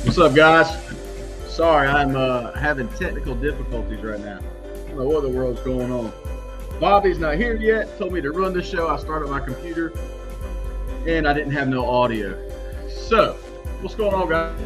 What's up, guys? Sorry, I'm having technical difficulties right now. I don't know what the world's going on. Bobby's not here yet. Told me to run the show. I started my computer, and I didn't have no audio. So, what's going on, guys?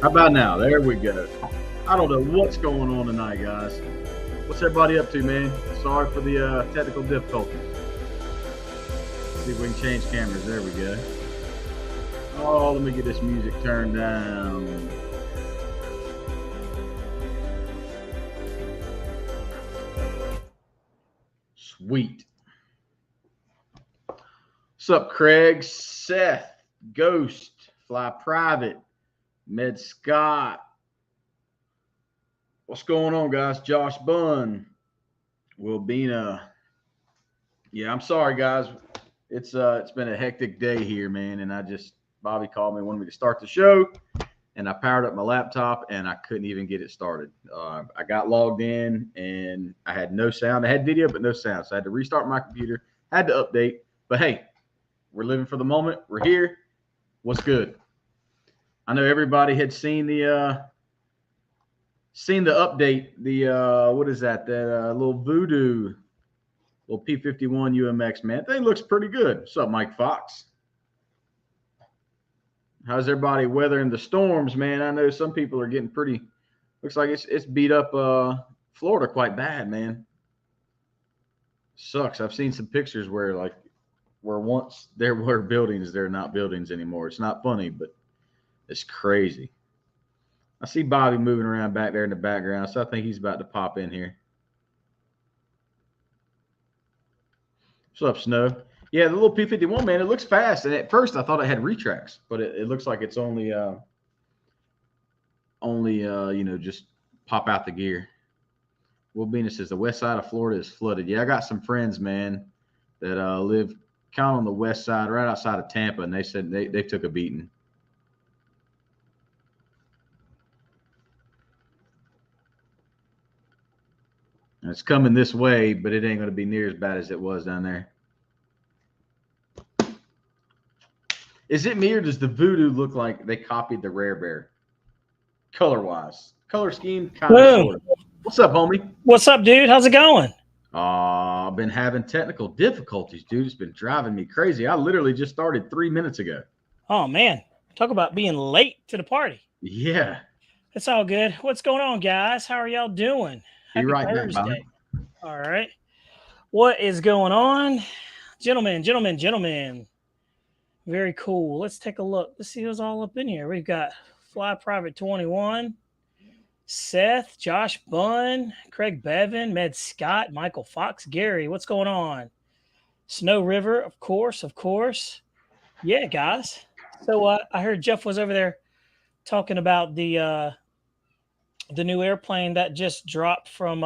How about now? There we go. I don't know what's going on tonight, guys. What's everybody up to, man? Sorry for the technical difficulties. See if we can change cameras. There we go. Oh, let me get this music turned down. Sweet. What's up, Craig, Seth, Ghost, Fly Private, Med Scott? What's going on, guys? Josh Bunn, Wilbina. Yeah, I'm sorry, guys. It's been a hectic day here, man. And Bobby called me, wanted me to start the show, and I powered up my laptop, and I couldn't even get it started. I got logged in, and I had no sound. I had video, but no sound. So I had to restart my computer, had to update. But hey, we're living for the moment. We're here. What's good? I know everybody had seen the update. The what is that? That little Voodoo, little P51 UMX, man. Thing looks pretty good. What's up, Mike Fox? How's everybody weathering the storms, man? I know some people are getting pretty. Looks like it's beat up Florida quite bad, man. Sucks. I've seen some pictures where once there were buildings, they're not buildings anymore. It's not funny, but it's crazy. I see Bobby moving around back there in the background, so I think he's about to pop in here. What's up, Snow? Yeah, the little P51, man, it looks fast. And at first I thought it had retracts, but it looks like it's only just pop out the gear. Will Venus says the west side of Florida is flooded. Yeah, I got some friends, man, that live kind of on the west side, right outside of Tampa, and they said they took a beating. And it's coming this way, but it ain't going to be near as bad as it was down there. Is it me, or does the Voodoo look like they copied the Rare Bear? Color-wise. Color scheme, kind of, sort of. What's up, homie? What's up, dude? How's it going? I've been having technical difficulties, dude. It's been driving me crazy. I literally just started 3 minutes ago. Oh, man. Talk about being late to the party. Yeah. It's all good. What's going on, guys? How are y'all doing? You're right, Thursday. All right. What is going on? Gentlemen. Very cool. Let's take a look. Let's see who's all up in here. We've got Fly Private 21, Seth, Josh Bunn, Craig Bevan, Med Scott, Michael Fox, Gary. What's going on? Snow River, of course. Yeah, guys. So I heard Jeff was over there talking about the new airplane that just dropped from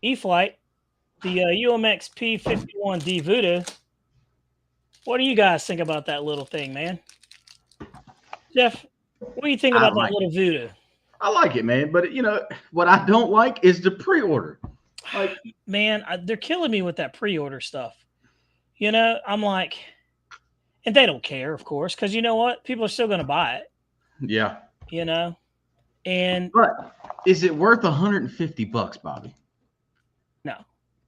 E-Flight, the UMX P51D Voodoo. What do you guys think about that little thing, man? Jeff, what do you think about that little Voodoo? I like it, man. But, what I don't like is the pre-order. Man, they're killing me with that pre-order stuff. I'm like, and they don't care, of course, because you know what? People are still going to buy it. Yeah. But is it worth $150, Bobby? No.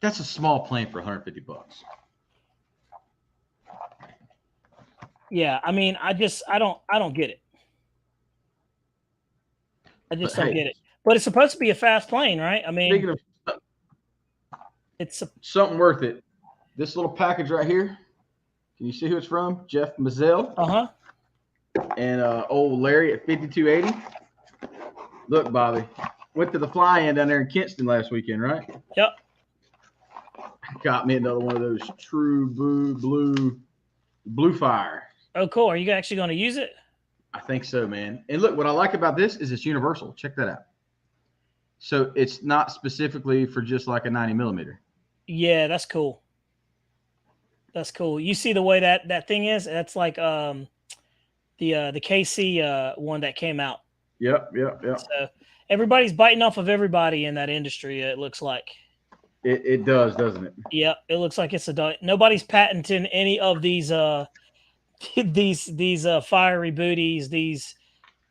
That's a small plane for $150. Yeah, I mean, I don't get it. I just don't get it. But it's supposed to be a fast plane, right? I mean, it's something worth it. This little package right here. Can you see who it's from? Jeff Mazzell. Uh-huh. And old Larry at 5280. Look, Bobby, went to the fly-in down there in Kinston last weekend, right? Yep. Got me another one of those true blue fire. Oh, cool. Are you actually going to use it? I think so, man. And look, what I like about this is it's universal. Check that out. So it's not specifically for just like a 90 millimeter. Yeah, that's cool. That's cool. You see the way that thing is? That's like the KC one that came out. Yep. So everybody's biting off of everybody in that industry. It looks like it does, doesn't it? Yep, it looks like it's nobody's patenting any of these these fiery booties, these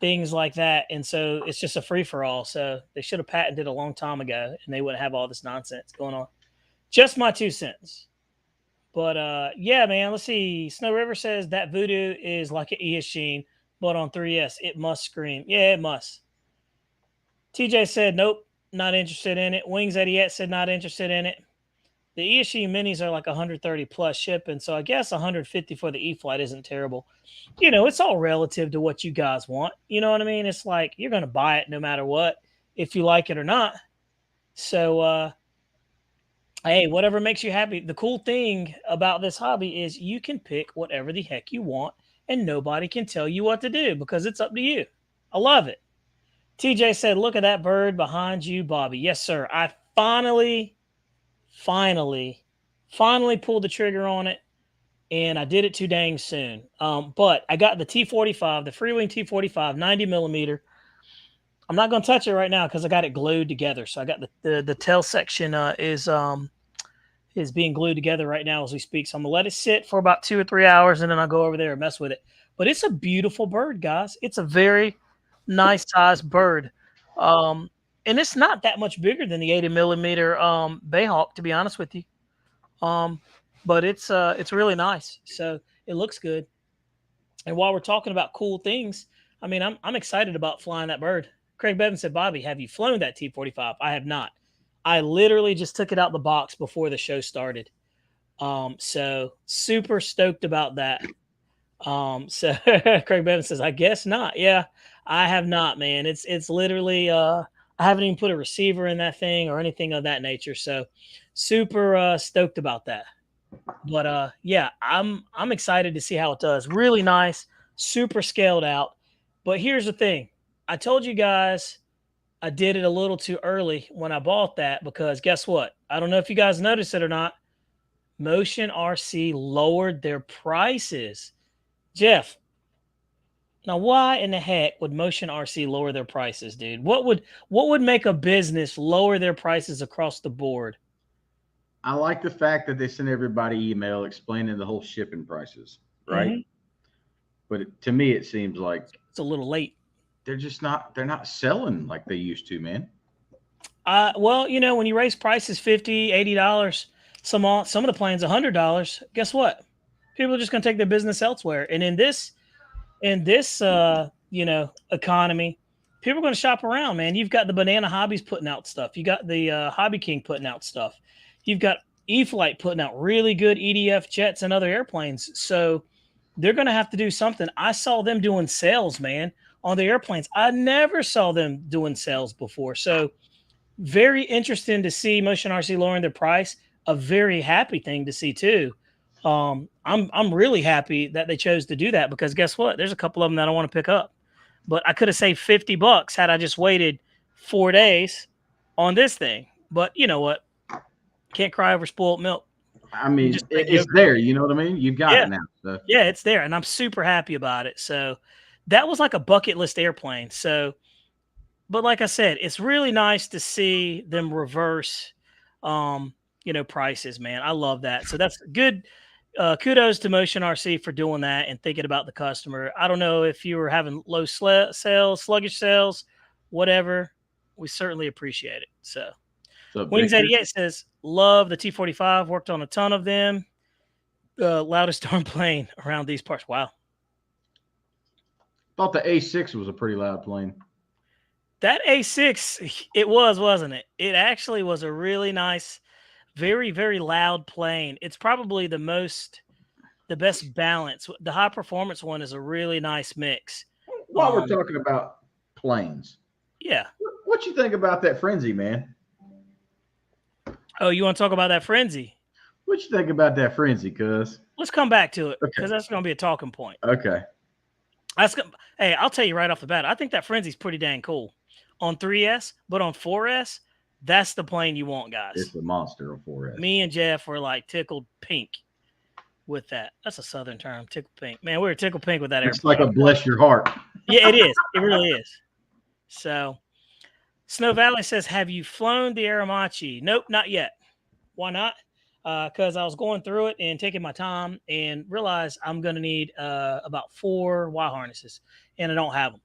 things like that, and so it's just a free for all. So they should have patented a long time ago, and they wouldn't have all this nonsense going on. Just my 2 cents. But yeah, man, let's see. Snow River says that Voodoo is like an ES Sheen, but on 3S, it must scream. Yeah, it must. TJ said, nope, not interested in it. Wings Eddie said not interested in it. The ES Sheen minis are like 130 plus shipping, so I guess 150 for the E-Flight isn't terrible. You know, it's all relative to what you guys want. You know what I mean? It's like you're going to buy it no matter what, if you like it or not. So, hey, whatever makes you happy. The cool thing about this hobby is you can pick whatever the heck you want, and nobody can tell you what to do because it's up to you. I love it. TJ said, look at that bird behind you, Bobby. Yes, sir. I finally pulled the trigger on it, and I did it too dang soon. But I got the T45, the Freewing T45, 90 millimeter. I'm not going to touch it right now because I got it glued together. So I got the tail section is being glued together right now as we speak. So I'm going to let it sit for about 2 or 3 hours, and then I'll go over there and mess with it. But it's a beautiful bird, guys. It's a very nice sized bird. And it's not that much bigger than the 80 millimeter Bayhawk, to be honest with you. But it's really nice. So it looks good. And while we're talking about cool things, I mean, I'm excited about flying that bird. Craig Bevan said, Bobby, have you flown that T45? I have not. I literally just took it out the box before the show started. So super stoked about that. So Craig Bevan says, I guess not. Yeah, I have not, man. It's literally, I haven't even put a receiver in that thing or anything of that nature. So super stoked about that. But yeah, I'm excited to see how it does. Really nice, super scaled out. But here's the thing. I told you guys I did it a little too early when I bought that because guess what? I don't know if you guys noticed it or not. Motion RC lowered their prices. Jeff, now why in the heck would Motion RC lower their prices, dude? What would make a business lower their prices across the board? I like the fact that they send everybody email explaining the whole shipping prices, right? Mm-hmm. But to me, it seems like it's a little late. They're not selling like they used to, man. Well, you know, when you raise prices $50, $80, some of the planes $100, guess what? People are just going to take their business elsewhere. And in this you know, economy, people are going to shop around, man. You've got the Banana Hobbies putting out stuff. You got the Hobby King putting out stuff. You've got E-Flight putting out really good EDF jets and other airplanes. So they're going to have to do something. I saw them doing sales, man, on the airplanes. I never saw them doing sales before. So very interesting to see Motion RC lowering their price. A very happy thing to see too. I'm really happy that they chose to do that because guess what? There's a couple of them that I want to pick up, but I could have saved $50 had I just waited 4 days on this thing. But you know what? Can't cry over spoiled milk. I mean, it's there. You know what I mean? You've got it now. So. Yeah, it's there, and I'm super happy about it. So that was like a bucket list airplane. So, but like I said, it's really nice to see them reverse, you know, prices, man. I love that. So that's good. Kudos to Motion RC for doing that and thinking about the customer. I don't know if you were having low sales, sluggish sales, whatever. We certainly appreciate it. So Wings 88 says, love the T45. Worked on a ton of them. Loudest darn plane around these parts. Wow. Thought the A6 was a pretty loud plane. That A6, it was, wasn't it? It actually was a really nice, very, very loud plane. It's probably the best balance. The high performance one is a really nice mix. While we're talking about planes. Yeah. what you think about that frenzy, man? Oh, you want to talk about that frenzy? What you think about that frenzy, cuz? Let's come back to it because Okay. that's going to be a talking point. Okay. Hey, I'll tell you right off the bat. I think that frenzy's pretty dang cool on 3S, but on 4S, that's the plane you want, guys. It's a monster on 4S. Me and Jeff were like tickled pink with that. That's a Southern term, tickled pink. Man, we were tickled pink with that airplane. It's like a bless your heart. Yeah, it is. It really is. So, Snow Valley says, have you flown the Aramachi? Nope, not yet. Why not? Because I was going through it and taking my time and realized I'm going to need about 4 Y harnesses, and I don't have them.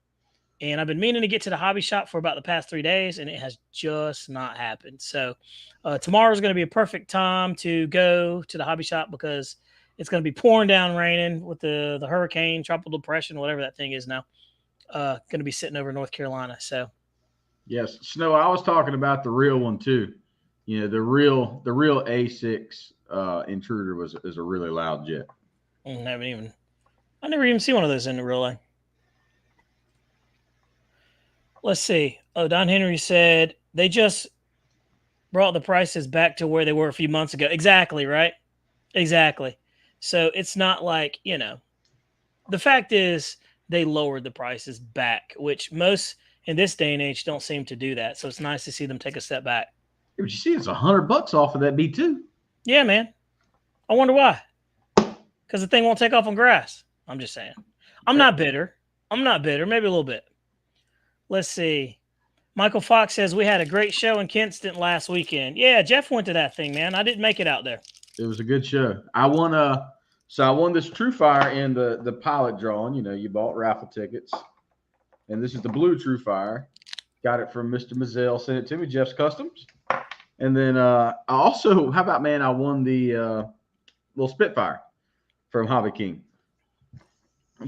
And I've been meaning to get to the hobby shop for about the past 3 days, and it has just not happened. So tomorrow is going to be a perfect time to go to the hobby shop because it's going to be pouring down raining with the hurricane, tropical depression, whatever that thing is now. Going to be sitting over North Carolina. So yes, Snow. I was talking about the real one too. You know, the real A6 Intruder is a really loud jet. I never even seen one of those in the real life. Let's see. Oh, Don Henry said they just brought the prices back to where they were a few months ago. Exactly, right? Exactly. So it's not like, the fact is they lowered the prices back, which most in this day and age don't seem to do that. So it's nice to see them take a step back. But you see, it's $100 off of that B2. Yeah, man. I wonder why. Because the thing won't take off on grass. I'm just saying. I'm not bitter. Maybe a little bit. Let's see. Michael Fox says we had a great show in Kinston last weekend. Yeah, Jeff went to that thing, man. I didn't make it out there. It was a good show. I won this True Fire in the pilot drawing. You bought raffle tickets. And this is the blue True Fire. Got it from Mr. Mazzell, sent it to me, Jeff's Customs. And then I also, how about, man, I won the little Spitfire from Hobby King.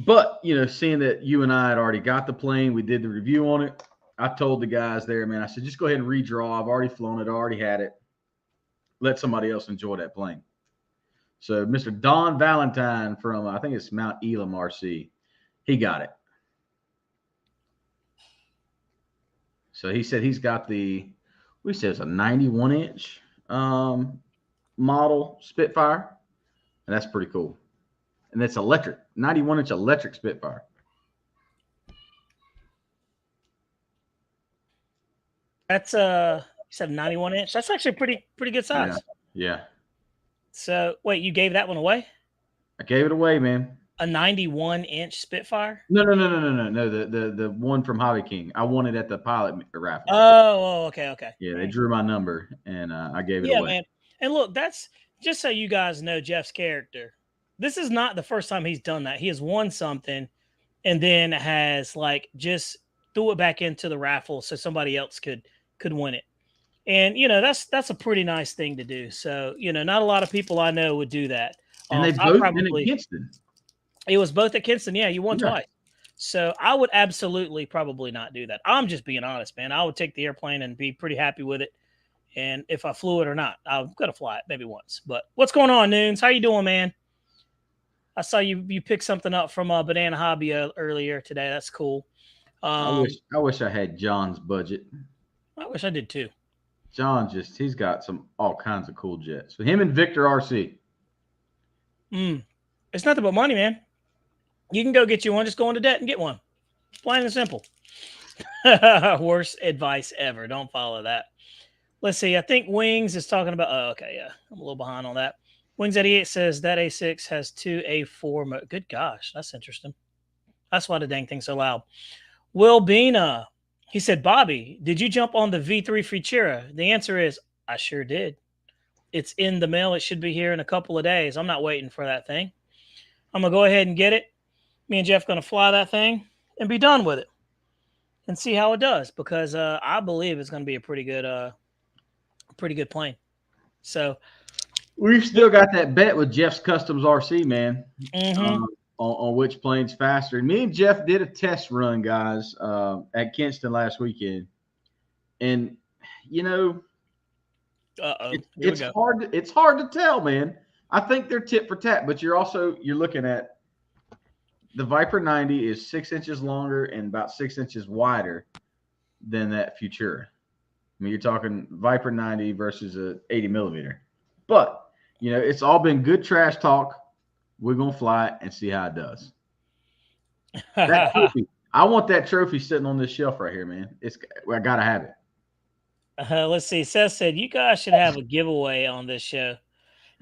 But, seeing that you and I had already got the plane, we did the review on it. I told the guys there, man, I said, just go ahead and redraw. I've already flown it, already had it. Let somebody else enjoy that plane. So Mr. Don Valentine from, I think it's Mount Elam RC, he got it. So he said he's got we said it's a 91-inch model Spitfire, and that's pretty cool. And it's electric, 91-inch electric Spitfire. That's you said 91-inch. That's actually pretty good size. Yeah. So wait, you gave that one away? I gave it away, man. A 91-inch Spitfire? No. The one from Hobby King. I won it at the pilot raffle. Oh, okay. Yeah, they drew my number, and I gave it away. Yeah, man. And look, that's just so you guys know Jeff's character. This is not the first time he's done that. He has won something and then has just threw it back into the raffle so somebody else could win it. And that's a pretty nice thing to do. So not a lot of people I know would do that. And they both been at Kinston. It was both at Kinston. Yeah, you won twice. So I would absolutely probably not do that. I'm just being honest, man. I would take the airplane and be pretty happy with it. And if I flew it or not, I'm going to fly it maybe once. But what's going on, Noons? How you doing, man? I saw you picked something up from Banana Hobby earlier today. That's cool. I wish I had John's budget. I wish I did too. John he's got all kinds of cool jets. So him and Victor RC. It's nothing but money, man. You can go get you one. Just go into debt and get one. Plain and simple. Worst advice ever. Don't follow that. Let's see. I think Wings is talking about. Oh, okay. Yeah. I'm a little behind on that. Wings88 says that A6 has 2 A4. Good gosh. That's interesting. That's why the dang thing's so loud. Will Bina. He said, Bobby, did you jump on the V3 Futura? The answer is, I sure did. It's in the mail. It should be here in a couple of days. I'm not waiting for that thing. I'm going to go ahead and get it. Me and Jeff going to fly that thing and be done with it and see how it does because I believe it's going to be a pretty good plane. So we've still got that bet with Jeff's Customs RC, man, on which plane's faster. And me and Jeff did a test run, guys, at Kinston last weekend. And, it's hard to tell, man. I think they're tit for tat, but you're looking at the Viper 90 is 6 inches longer and about 6 inches wider than that Futura. I mean, you're talking Viper 90 versus a 80 millimeter. But, it's all been good trash talk. We're going to fly it and see how it does. That trophy, I want that trophy sitting on this shelf right here, man. I got to have it. Let's see. Seth said, you guys should have a giveaway on this show.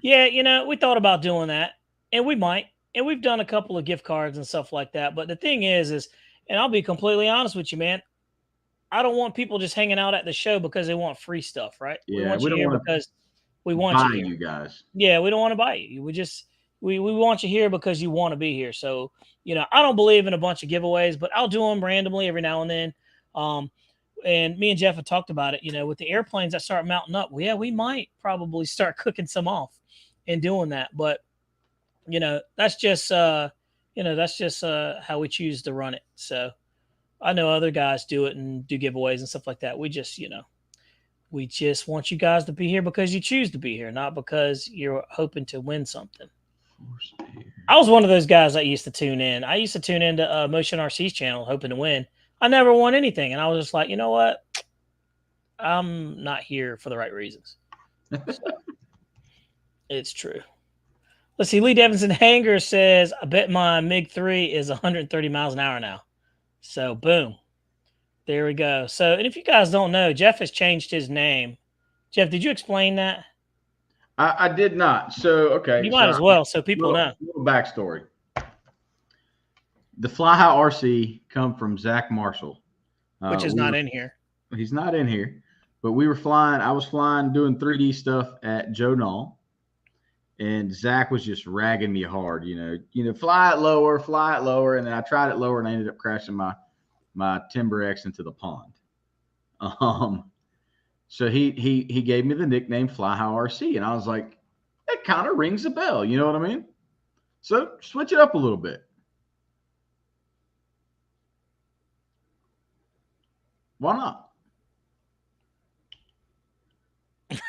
Yeah, we thought about doing that, and we might. And we've done a couple of gift cards and stuff like that. But the thing is, and I'll be completely honest with you, man, I don't want people just hanging out at the show because they want free stuff, right? Yeah, we want you here because we want buy you here. You guys. Yeah, we don't want to buy you. We want you here because you want to be here. So, I don't believe in a bunch of giveaways, but I'll do them randomly every now and then. And me and Jeff have talked about it, with the airplanes that start mounting up. Well, yeah, we might probably start cooking some off and doing that. But, that's just how we choose to run it. So I know other guys do it and do giveaways and stuff like that. We just want you guys to be here because you choose to be here, not because you're hoping to win something. I was one of those guys that used to tune in. I used to tune into Motion RC's channel hoping to win. I never won anything. And I was just like, you know what? I'm not here for the right reasons. So, it's true. Let's see. Lee Devinson Hanger says, I bet my MiG-3 is 130 miles an hour now. So, boom. There we go. So, and if you guys don't know, Jeff has changed his name. Jeff, did you explain that? I did not. So, okay. You might as well, so people know. Little backstory. The Fly High RC come from Zach Marshall. Which is not in here. He's not in here. But we were flying. I was flying, doing 3D stuff at Joe Knoll. And Zach was just ragging me hard, fly it lower. And then I tried it lower and I ended up crashing my Timber X into the pond. So he gave me the nickname Fly High RC. And I was like, that kind of rings a bell. You know what I mean? So switch it up a little bit. Why not?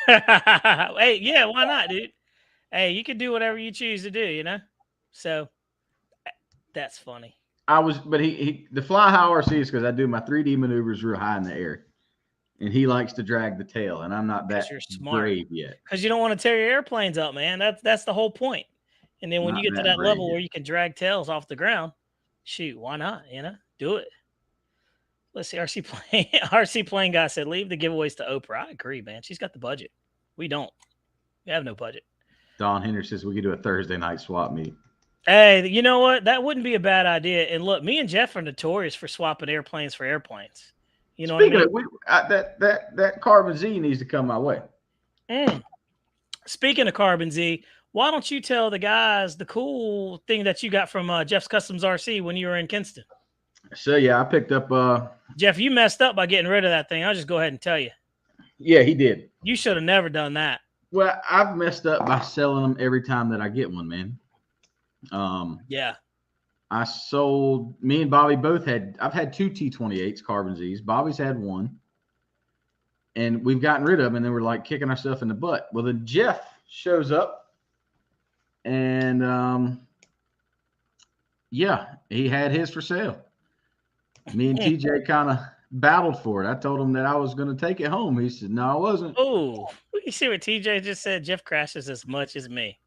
Hey, yeah, why not, dude? Hey, you can do whatever you choose to do, So that's funny. But the Fly High RC is because I do my 3D maneuvers real high in the air, and he likes to drag the tail, and I'm not that brave yet. Because you don't want to tear your airplanes up, man. That's the whole point. And then when you get to that level where you can drag tails off the ground, shoot, why not? Do it. Let's see. RC Plane guy said, leave the giveaways to Oprah. I agree, man. She's got the budget. We don't. We have no budget. Don Henry says we could do a Thursday night swap meet. Hey, you know what? That wouldn't be a bad idea. And look, me and Jeff are notorious for swapping airplanes for airplanes. You know Speaking what I mean? That Carbon Z needs to come my way. Speaking of Carbon Z, why don't you tell the guys the cool thing that you got from Jeff's Customs RC when you were in Kinston? So, yeah, I picked up Jeff, you messed up by getting rid of that thing. I'll just go ahead and tell you. Yeah, he did. You should have never done that. Well, I've messed up by selling them every time that I get one, man. Yeah. Me and Bobby I've had two T28s, Carbon Zs. Bobby's had one. And we've gotten rid of them, and then we're like kicking ourselves in the butt. Well, then Jeff shows up, and he had his for sale. Me and TJ kind of battled for it. I told him that I was going to take it home. He said, no, I wasn't. Oh, you see what TJ just said? Jeff crashes as much as me.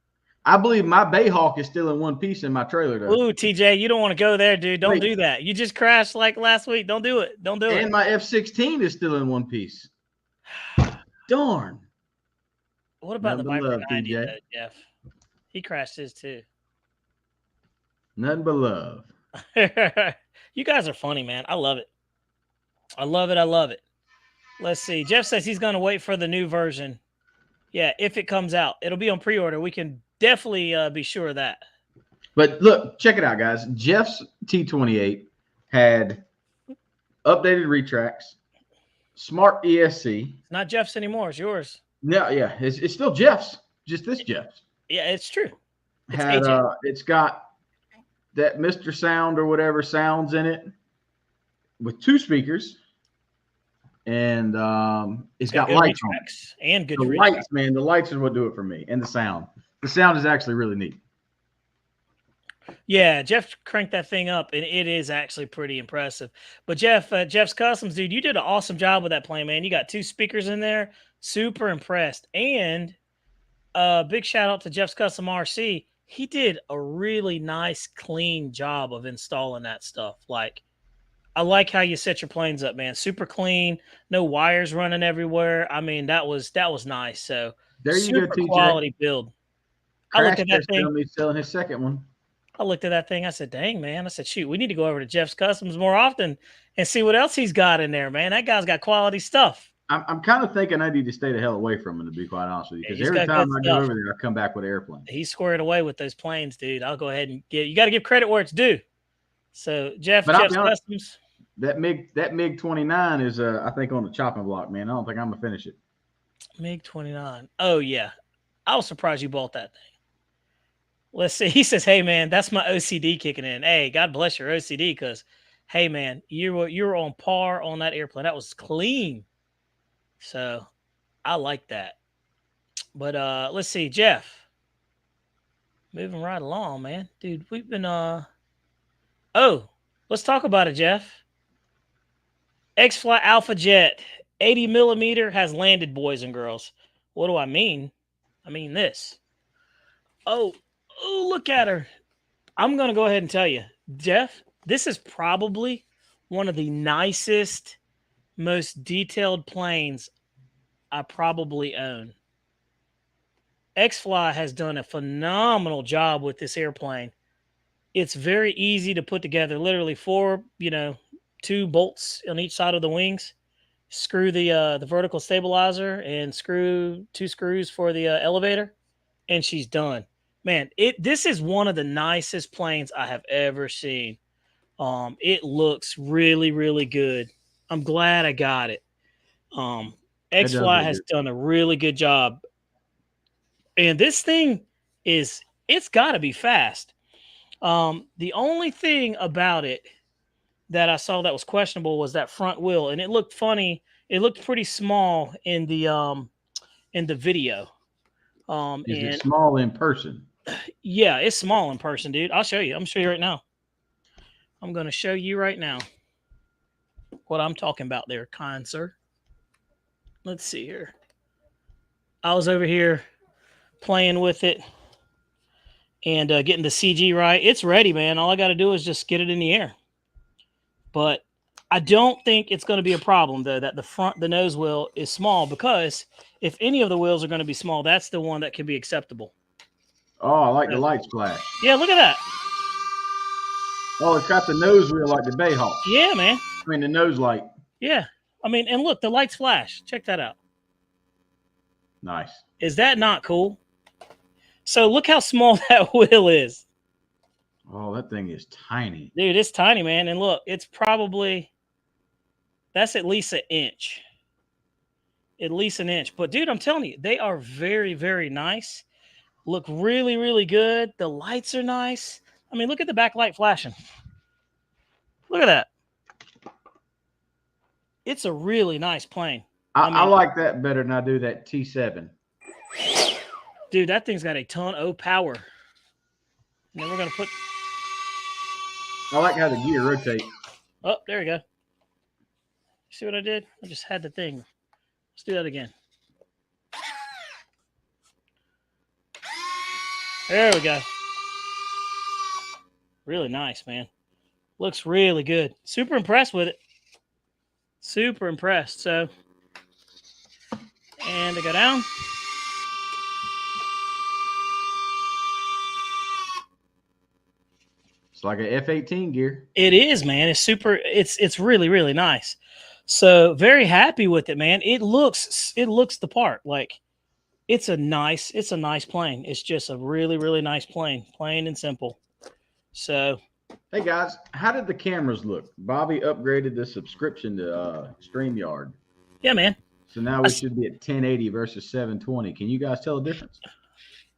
I believe my Bayhawk is still in one piece in my trailer, though. Ooh, TJ, you don't want to go there, dude. Don't do that. You just crashed like last week. Don't do it. Don't do it. And my F-16 is still in one piece. Darn. What about the Viper 90, though, Jeff? He crashed his, too. Nothing but love. You guys are funny, man. I love it. I love it. I love it. Let's see. Jeff says he's going to wait for the new version. Yeah, if it comes out. It'll be on pre-order. We can definitely be sure of that. But look, check it out, guys. Jeff's T28 had updated retracts, smart ESC. It's not Jeff's anymore. It's yours. No, yeah. It's still Jeff's. Just this Jeff's. Yeah, it's true. It's got that Mr. Sound or whatever sounds in it with 2 speakers. And it's got lights on it. And good lights, man. The lights are what do it for me. And the sound. The sound is actually really neat. Yeah, Jeff cranked that thing up, and it is actually pretty impressive. But Jeff's Customs, dude, you did an awesome job with that plane, man. You got 2 speakers in there. Super impressed. And big shout out to Jeff's Custom RC. He did a really nice, clean job of installing that stuff. Like, I like how you set your planes up, man. Super clean, no wires running everywhere. I mean, that was nice. So There you go, super TJ. quality build. I looked Crash at that Test thing. Dummy selling his second one. I looked at that thing. I said, dang, man. I said, shoot, we need to go over to Jeff's Customs more often and see what else he's got in there, man. That guy's got quality stuff. I'm kind of thinking I need to stay the hell away from him, to be quite honest with you, because He's every got time good I go stuff. over there, I come back with an airplane. He's squared away with those planes, dude. I'll go ahead and you got to give credit where it's due. So Jeff's Customs. That MiG 29 is I think on the chopping block, man. I don't think I'm gonna finish it. MiG 29. Oh yeah, I was surprised you bought that thing. Let's see. He says, "Hey man, that's my OCD kicking in." Hey, God bless your OCD, because, hey man, you were on par on that airplane. That was clean. So I like that. But let's see, Jeff. Moving right along, man. Dude, we've been oh, let's talk about it, Jeff. X-Fly Alpha Jet 80 millimeter has landed, boys and girls. What do I mean? I mean this. Oh, look at her. I'm going to go ahead and tell you, Jeff, this is probably one of the nicest, most detailed planes I probably own. X-Fly has done a phenomenal job with this airplane. It's very easy to put together. Literally 4, 2 bolts on each side of the wings. Screw the vertical stabilizer and screw 2 screws for the elevator, and she's done. Man, this is one of the nicest planes I have ever seen. It looks really, really good. I'm glad I got it. X-Fly has done a really good job. And this thing it's got to be fast. The only thing about it that I saw that was questionable was that front wheel, and it looked funny. It looked pretty small in the video. Is it small in person? Yeah, it's small in person, dude. I'll show you. I'm going to show you right now. I'm going to show you right now what I'm talking about there, kind sir. Let's see here. I was over here playing with it and getting the CG right. It's ready, man. All I got to do is just get it in the air. But I don't think it's going to be a problem, though, that the nose wheel is small, because if any of the wheels are going to be small, that's the one that can be acceptable. Oh, I like the lights flash. Yeah, look at that. Oh, it's got the nose wheel like the Bayhawk. Yeah, man. I mean, the nose light. Yeah. I mean, and look, the lights flash. Check that out. Nice. Is that not cool? So look how small that wheel is. Oh, that thing is tiny. Dude, it's tiny, man. And look, it's probably, that's at least an inch. At least an inch. But dude, I'm telling you, they are very, very nice. Look really, really good. The lights are nice. I mean, look at the backlight flashing. Look at that. It's a really nice plane. I like that better than I do that T7. Dude, that thing's got a ton of power. And then we're going to put... I like how the gear rotates. Oh, there we go. See what I did? I just had the thing. Let's do that again. There we go. Really nice, man. Looks really good. Super impressed with it. Super impressed. So, and to go down. It's like a F-18 gear. It is, man. It's super. It's really, really nice. So very happy with it, man. It looks the part. Like it's a nice plane. It's just a really, really nice plane, plain and simple. So, hey guys, how did the cameras look? Bobby upgraded the subscription to StreamYard. Yeah, man. So now we should be at 1080 versus 720. Can you guys tell the difference?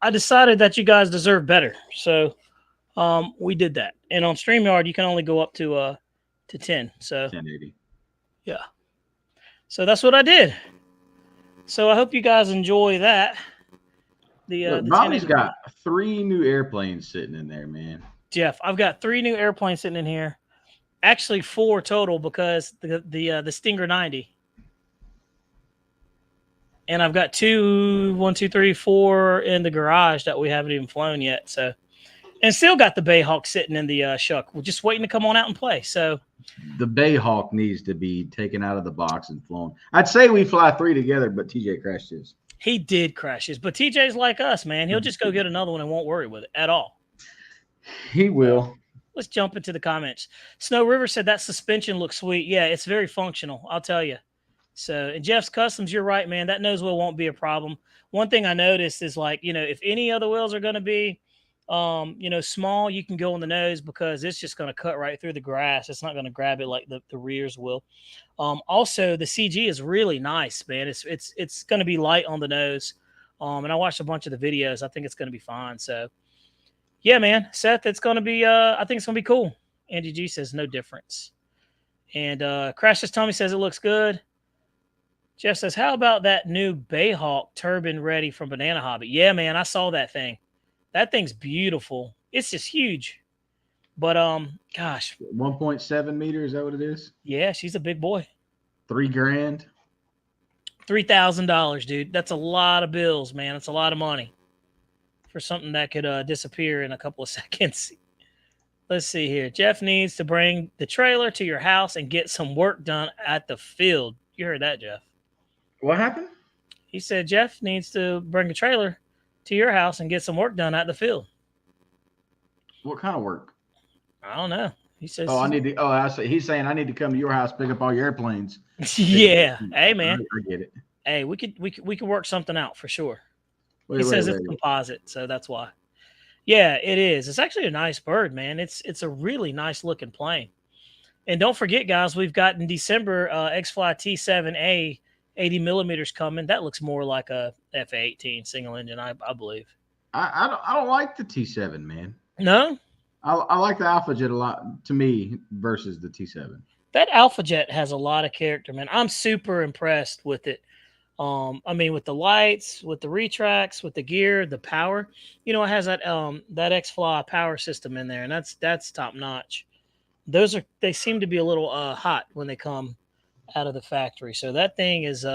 I decided that you guys deserve better, so we did that. And on StreamYard, you can only go up to 10. So 1080. Yeah. So that's what I did. So I hope you guys enjoy that. Look, Bobby's got 3 new airplanes sitting in there, man. Jeff, I've got 3 new airplanes sitting in here. Actually, 4 total because the Stinger 90. And I've got 1, 2, 3, 4 in the garage that we haven't even flown yet. So, and still got the Bayhawk sitting in the shuck. We're just waiting to come on out and play. So, the Bayhawk needs to be taken out of the box and flown. I'd say we fly 3 together, but TJ crashed his. He did crash his, but TJ's like us, man. He'll just go get another one and won't worry with it at all. He will. Let's jump into the comments. Snow River said that suspension looks sweet. Yeah, it's very functional. I'll tell you. So, and Jeff's Customs, you're right, man. That nose wheel won't be a problem. One thing I noticed is like, if any other wheels are going to be, small, you can go on the nose because it's just going to cut right through the grass. It's not going to grab it like the rears will. Also, the CG is really nice, man. It's going to be light on the nose. And I watched a bunch of the videos. I think it's going to be fine. So, yeah, man, Seth, it's going to be, I think it's going to be cool. Andy G says no difference. And Crashes Tommy says it looks good. Jeff says, how about that new Bayhawk turbine ready from Banana Hobby? Yeah, man, I saw that thing. That thing's beautiful. It's just huge. But, gosh. 1.7 meters, is that what it is? Yeah, she's a big boy. $3,000. $3,000, dude. That's a lot of bills, man. It's a lot of money for something that could disappear in a couple of seconds. Let's see here. Jeff needs to bring the trailer to your house and get some work done at the field. You heard that, Jeff. What happened? He said Jeff needs to bring a trailer to your house and get some work done at the field. What kind of work? I don't know. He says. Oh, I need to. Oh, I say he's saying I need to come to your house, pick up all your airplanes. Yeah. Hey, man. I get it. Hey, we could work something out for sure. Wait, he says it's composite, so that's why. Yeah, it is. It's actually a nice bird, man. It's a really nice looking plane. And don't forget, guys, we've got in December X-Fly T7A 80 millimeters coming. That looks more like a F-18 single engine, I believe. I don't like the T7, man. No? I like the Alpha Jet a lot, to me, versus the T7. That Alpha Jet has a lot of character, man. I'm super impressed with it. With the lights, with the retracts, with the gear, the power. It has that X-Fly power system in there, and that's top notch. They seem to be a little hot when they come out of the factory. So that thing is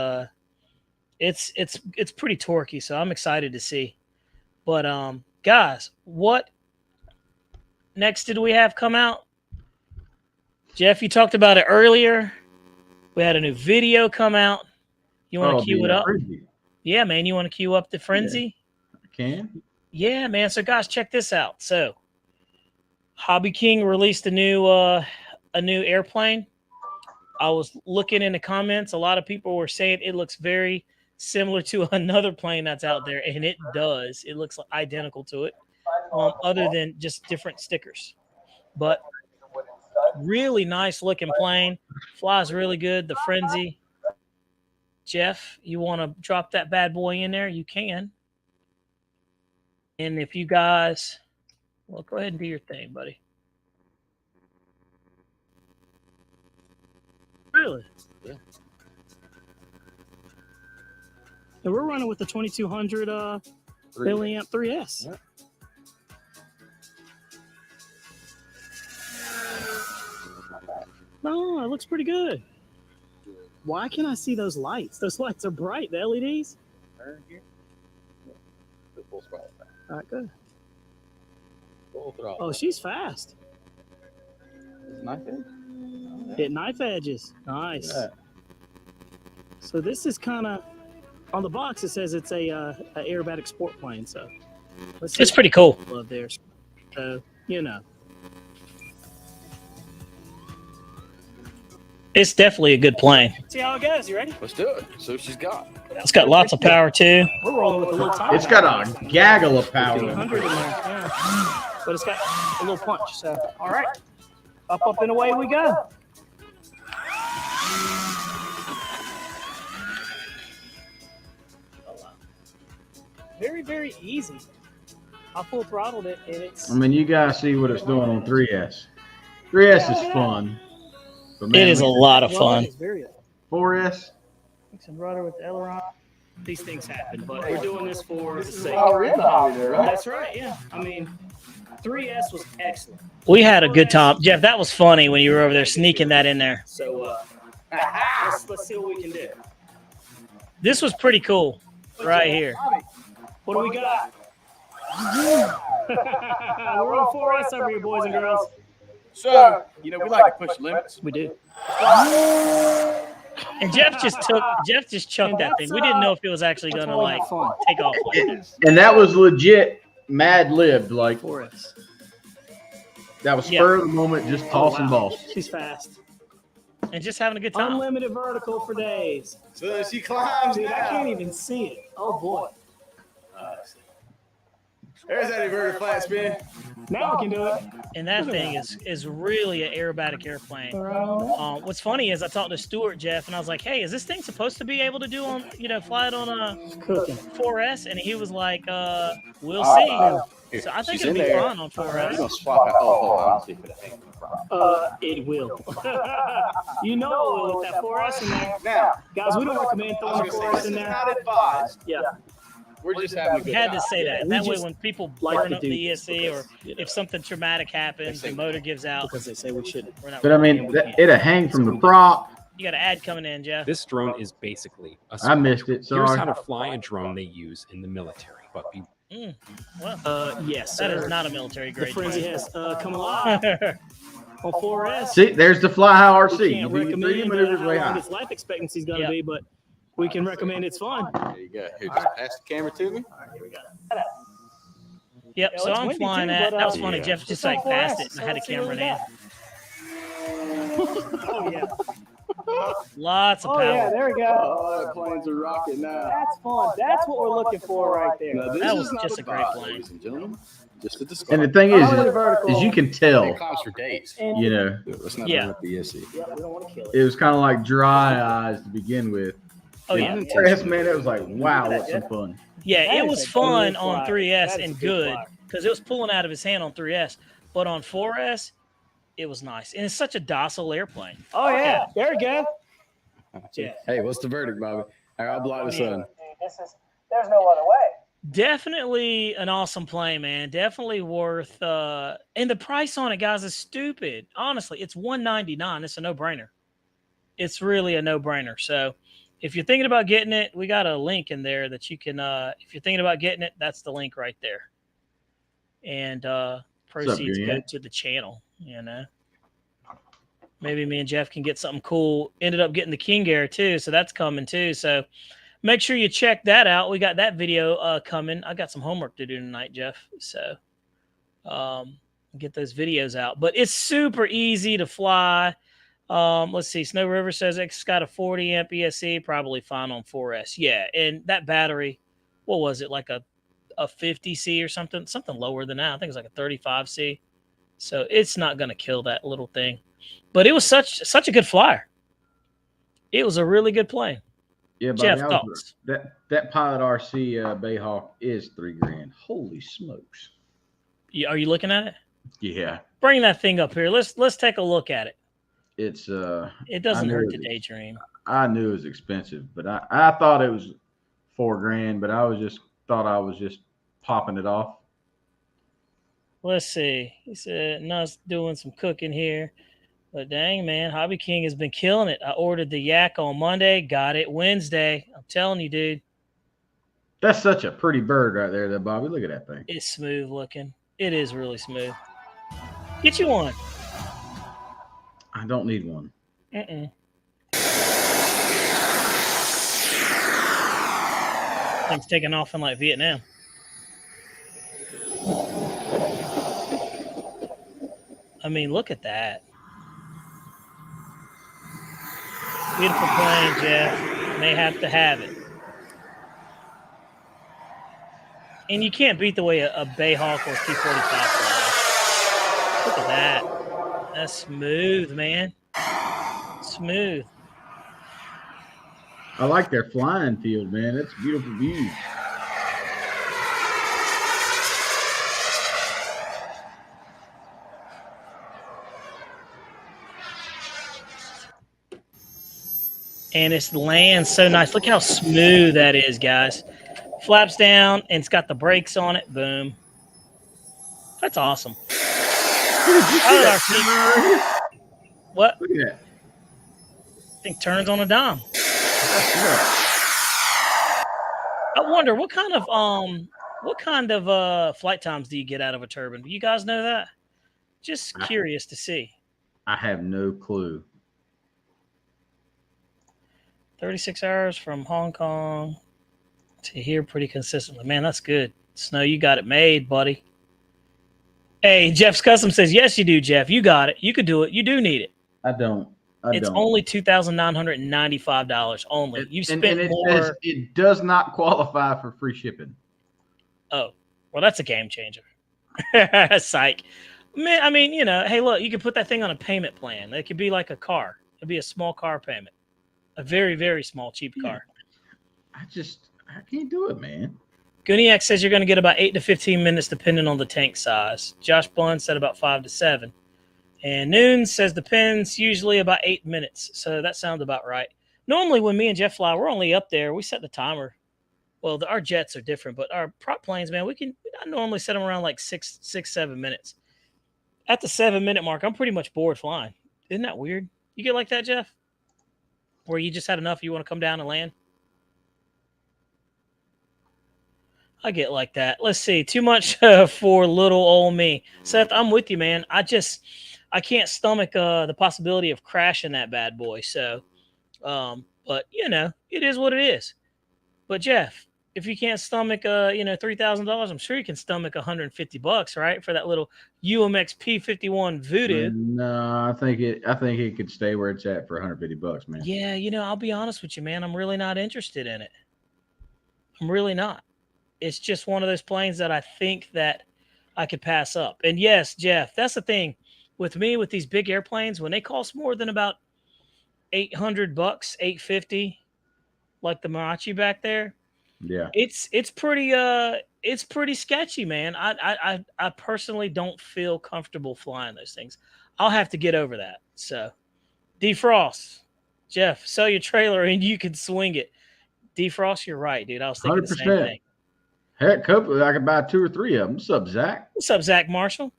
it's pretty torquey. So I'm excited to see. But guys, what next did we have come out? Jeff, you talked about it earlier. We had a new video come out. You want to cue it up? Frenzy. Yeah, man. You want to cue up the frenzy? Yeah, I can. Yeah, man. So guys, check this out. So Hobby King released a new airplane. I was looking in the comments. A lot of people were saying it looks very similar to another plane that's out there, and it does. It looks identical to it, other than just different stickers. But really nice looking plane. Flies really good. The Frenzy. Jeff, you want to drop that bad boy in there? You can. And if you guys, well, go ahead and do your thing, buddy. Really? Yeah. And we're running with the 2200 milliamp 3S. Yeah. No, it looks pretty good. Why can't I see those lights? Those lights are bright, the LEDs. Turn here. The full throttle back. All right, good. Full throttle. Oh, she's fast. Is knife edge? Hit knife edges. Nice. So this is kind of, on the box it says it's a aerobatic sport plane. So it's pretty cool. Love there. So, it's definitely a good plane. See how it goes. You ready? Let's do it. So she's got. It's got lots of power too. We're rolling with a little time. It's got a gaggle of power. 100 in there. Yeah. But it's got a little punch. So, all right. Up and away we go. Very, very easy. I full throttled it, and it's. I mean, you guys see what it's doing on 3S. 3S is fun. But man, it is a lot of fun. 4S. Some rudder with the aileron. these things happen. But we're doing this for the sake. Oh, we're in the hobby there, right? That's right. Yeah. I mean, 3S was excellent. We had a good time, Jeff. That was funny when you were over there sneaking that in there. So let's see what we can do. This was pretty cool, right here. What do we got? We're on 4S over here, boys and girls. So, we like to push limits. We do. And Jeff just chucked that thing. We didn't know if it was actually gonna like take off like this. And that was legit mad libbed. Like 4S. that was spur of the moment, just tossing balls. She's fast. And just having a good time. Unlimited vertical for days. So she climbs. Dude, I can't even see it. Oh boy. There's that inverted flat spin. Now we can do it. And that thing is really an aerobatic airplane. What's funny is I talked to Stuart, Jeff, and I was like, "Hey, is this thing supposed to be able to do on, fly it on a 4S?" And he was like, "We'll see." So I think it'll be fun on 4S. We're gonna swap out. I don't see if it'll hang from It will. It will with that 4S in there. Now, guys, we don't recommend throwing the 4S in there. Not advised. Yeah. We're just having a good Had time. to say that. That way, when people burn up the ESC or if something traumatic happens, the motor gives out. Because they say we shouldn't. But I mean, it'll hang from the prop. You got an ad coming in, Jeff. This drone is basically a I missed it. Here's Sorry. how to fly a drone they use in the military. But be Yes, that is not a military grade. The frenzy has come alive on 4S. See, there's the Fly High RC. We You can't do your recommend 3D maneuvers way how long high. its life expectancy is going to be, but we can recommend it's fun. There you go. Here, just pass the camera to me. Yep, so I'm flying that. That was funny. Yeah. Jeff just like passed it, and I had a camera in. Oh, yeah. Lots of power. Oh, yeah, there we go. Oh, the planes are rocking now. That's fun. That's what we're looking for right there. Now, this That is was not just the a great box, plane. ladies and gentlemen. Just a And the disclaimer. thing Vertical. is you can It tell, climbs for days. you know, Let's not Yeah. run up the ESC. Yeah, we don't want to kill it. it was kind of like dry eyes to begin with. Oh, yeah. 3S, man, it was like, wow, what's some fun. Yeah, That it is was a fun good on flyer. 3S That is and a good good flyer. because it was pulling out of his hand on 3S. But on 4S, it was nice. And it's such a docile airplane. Oh, yeah. There we go. Yeah. Hey, what's the verdict, Bobby? I'll block the sun. There's no other way. Definitely an awesome plane, man. Definitely worth and the price on it, guys, is stupid. Honestly, it's $199. It's a no-brainer. It's really a no-brainer. So if you're thinking about getting it, we got a link in there that you can if you're thinking about getting it, that's the link right there. And proceeds go Grant? to the channel, Maybe me and Jeff can get something cool. Ended up getting the King Air too, so that's coming too. So make sure you check that out. We got that video coming. I got some homework to do tonight, Jeff. So get those videos out. But it's super easy to fly. Let's see. Snow River says it's got a 40 amp ESC, probably fine on 4S. Yeah, and that battery, what was it, like a 50C or something lower than that. I think it's like a 35C. So it's not going to kill that little thing. But it was such a good flyer. It was a really good plane. Yeah, Jeff, buddy, thoughts? that Pilot RC Bayhawk is $3,000. Holy smokes! Are you looking at it? Yeah, Bring that thing up here. Let's take a look at it. it's It doesn't I hurt knew to it. daydream. I knew it was expensive, but I thought it was $4,000, but I was just popping it off. Let's see. He said, Nuss doing some cooking here. But dang, man, Hobby King has been killing it. I ordered the yak on Monday, got it Wednesday. I'm telling you, dude. That's such a pretty bird right there, Bobby. Look at that thing. It's smooth looking. It is really smooth. Get you one. I don't need one. Thing's taking off in like Vietnam. I mean, look at that. Beautiful plane, Jeff. They have to have it. And you can't beat the way a Bayhawk or T-45 flies. Look at that. That's smooth, man. Smooth. I like their flying field, man. That's a beautiful view. and it lands so nice. Look how smooth that is, guys. Flaps down, and it's got the brakes on it. Boom. That's awesome. What? Look at that. I think turns on a dime. I wonder what kind of flight times do you get out of a turbine? Do you guys know that? Just curious to see. I have no clue. 36 hours from Hong Kong to here pretty consistently. Man, that's good. Snow, you got it made, buddy. Hey, Jeff's Custom says, yes, you do, Jeff. You got it. You could do it. You do need it. I don't. It's only $2,995 only. You spent more. It does not qualify for free shipping. Oh, well, that's a game changer. Psych. Man, I mean, you know, hey, look, you can put that thing on a payment plan. It could be like a car. It'd be a small car payment. A very, very small, cheap car. I can't do it, man. Guniac says you're going to get about 8 to 15 minutes depending on the tank size. Josh Blunt said about 5 to 7. And Noon says depends, usually about 8 minutes. So that sounds about right. Normally when me and Jeff fly, we're only up there. We set the timer. Well, our jets are different, but our prop planes, man, I normally set them around like 7 minutes. At the 7-minute mark, I'm pretty much bored flying. Isn't that weird? You get like that, Jeff? Where you just had enough, you want to come down and land? I get like that. Let's see. Too much for little old me. Seth, I'm with you, man. I can't stomach the possibility of crashing that bad boy. So, but you know, it is what it is. But Jeff, if you can't stomach, $3,000, I'm sure you can stomach $150, right, for that little UMX P51 Voodoo. No, I think it could stay where it's at for $150, man. Yeah, you know, I'll be honest with you, man. I'm really not interested in it. I'm really not. It's just one of those planes that I think that I could pass up. And yes, Jeff, that's the thing with me with these big airplanes. When they cost more than about $800, $850, like the Marachi back there. Yeah, it's pretty sketchy, man. I personally don't feel comfortable flying those things. I'll have to get over that. So, Defrost, Jeff, sell your trailer and you can swing it. Defrost, you're right, dude. I was thinking 100%. The same thing. Heck, hopefully I could buy 2 or 3 of them. What's up, Zach? What's up, Zach Marshall?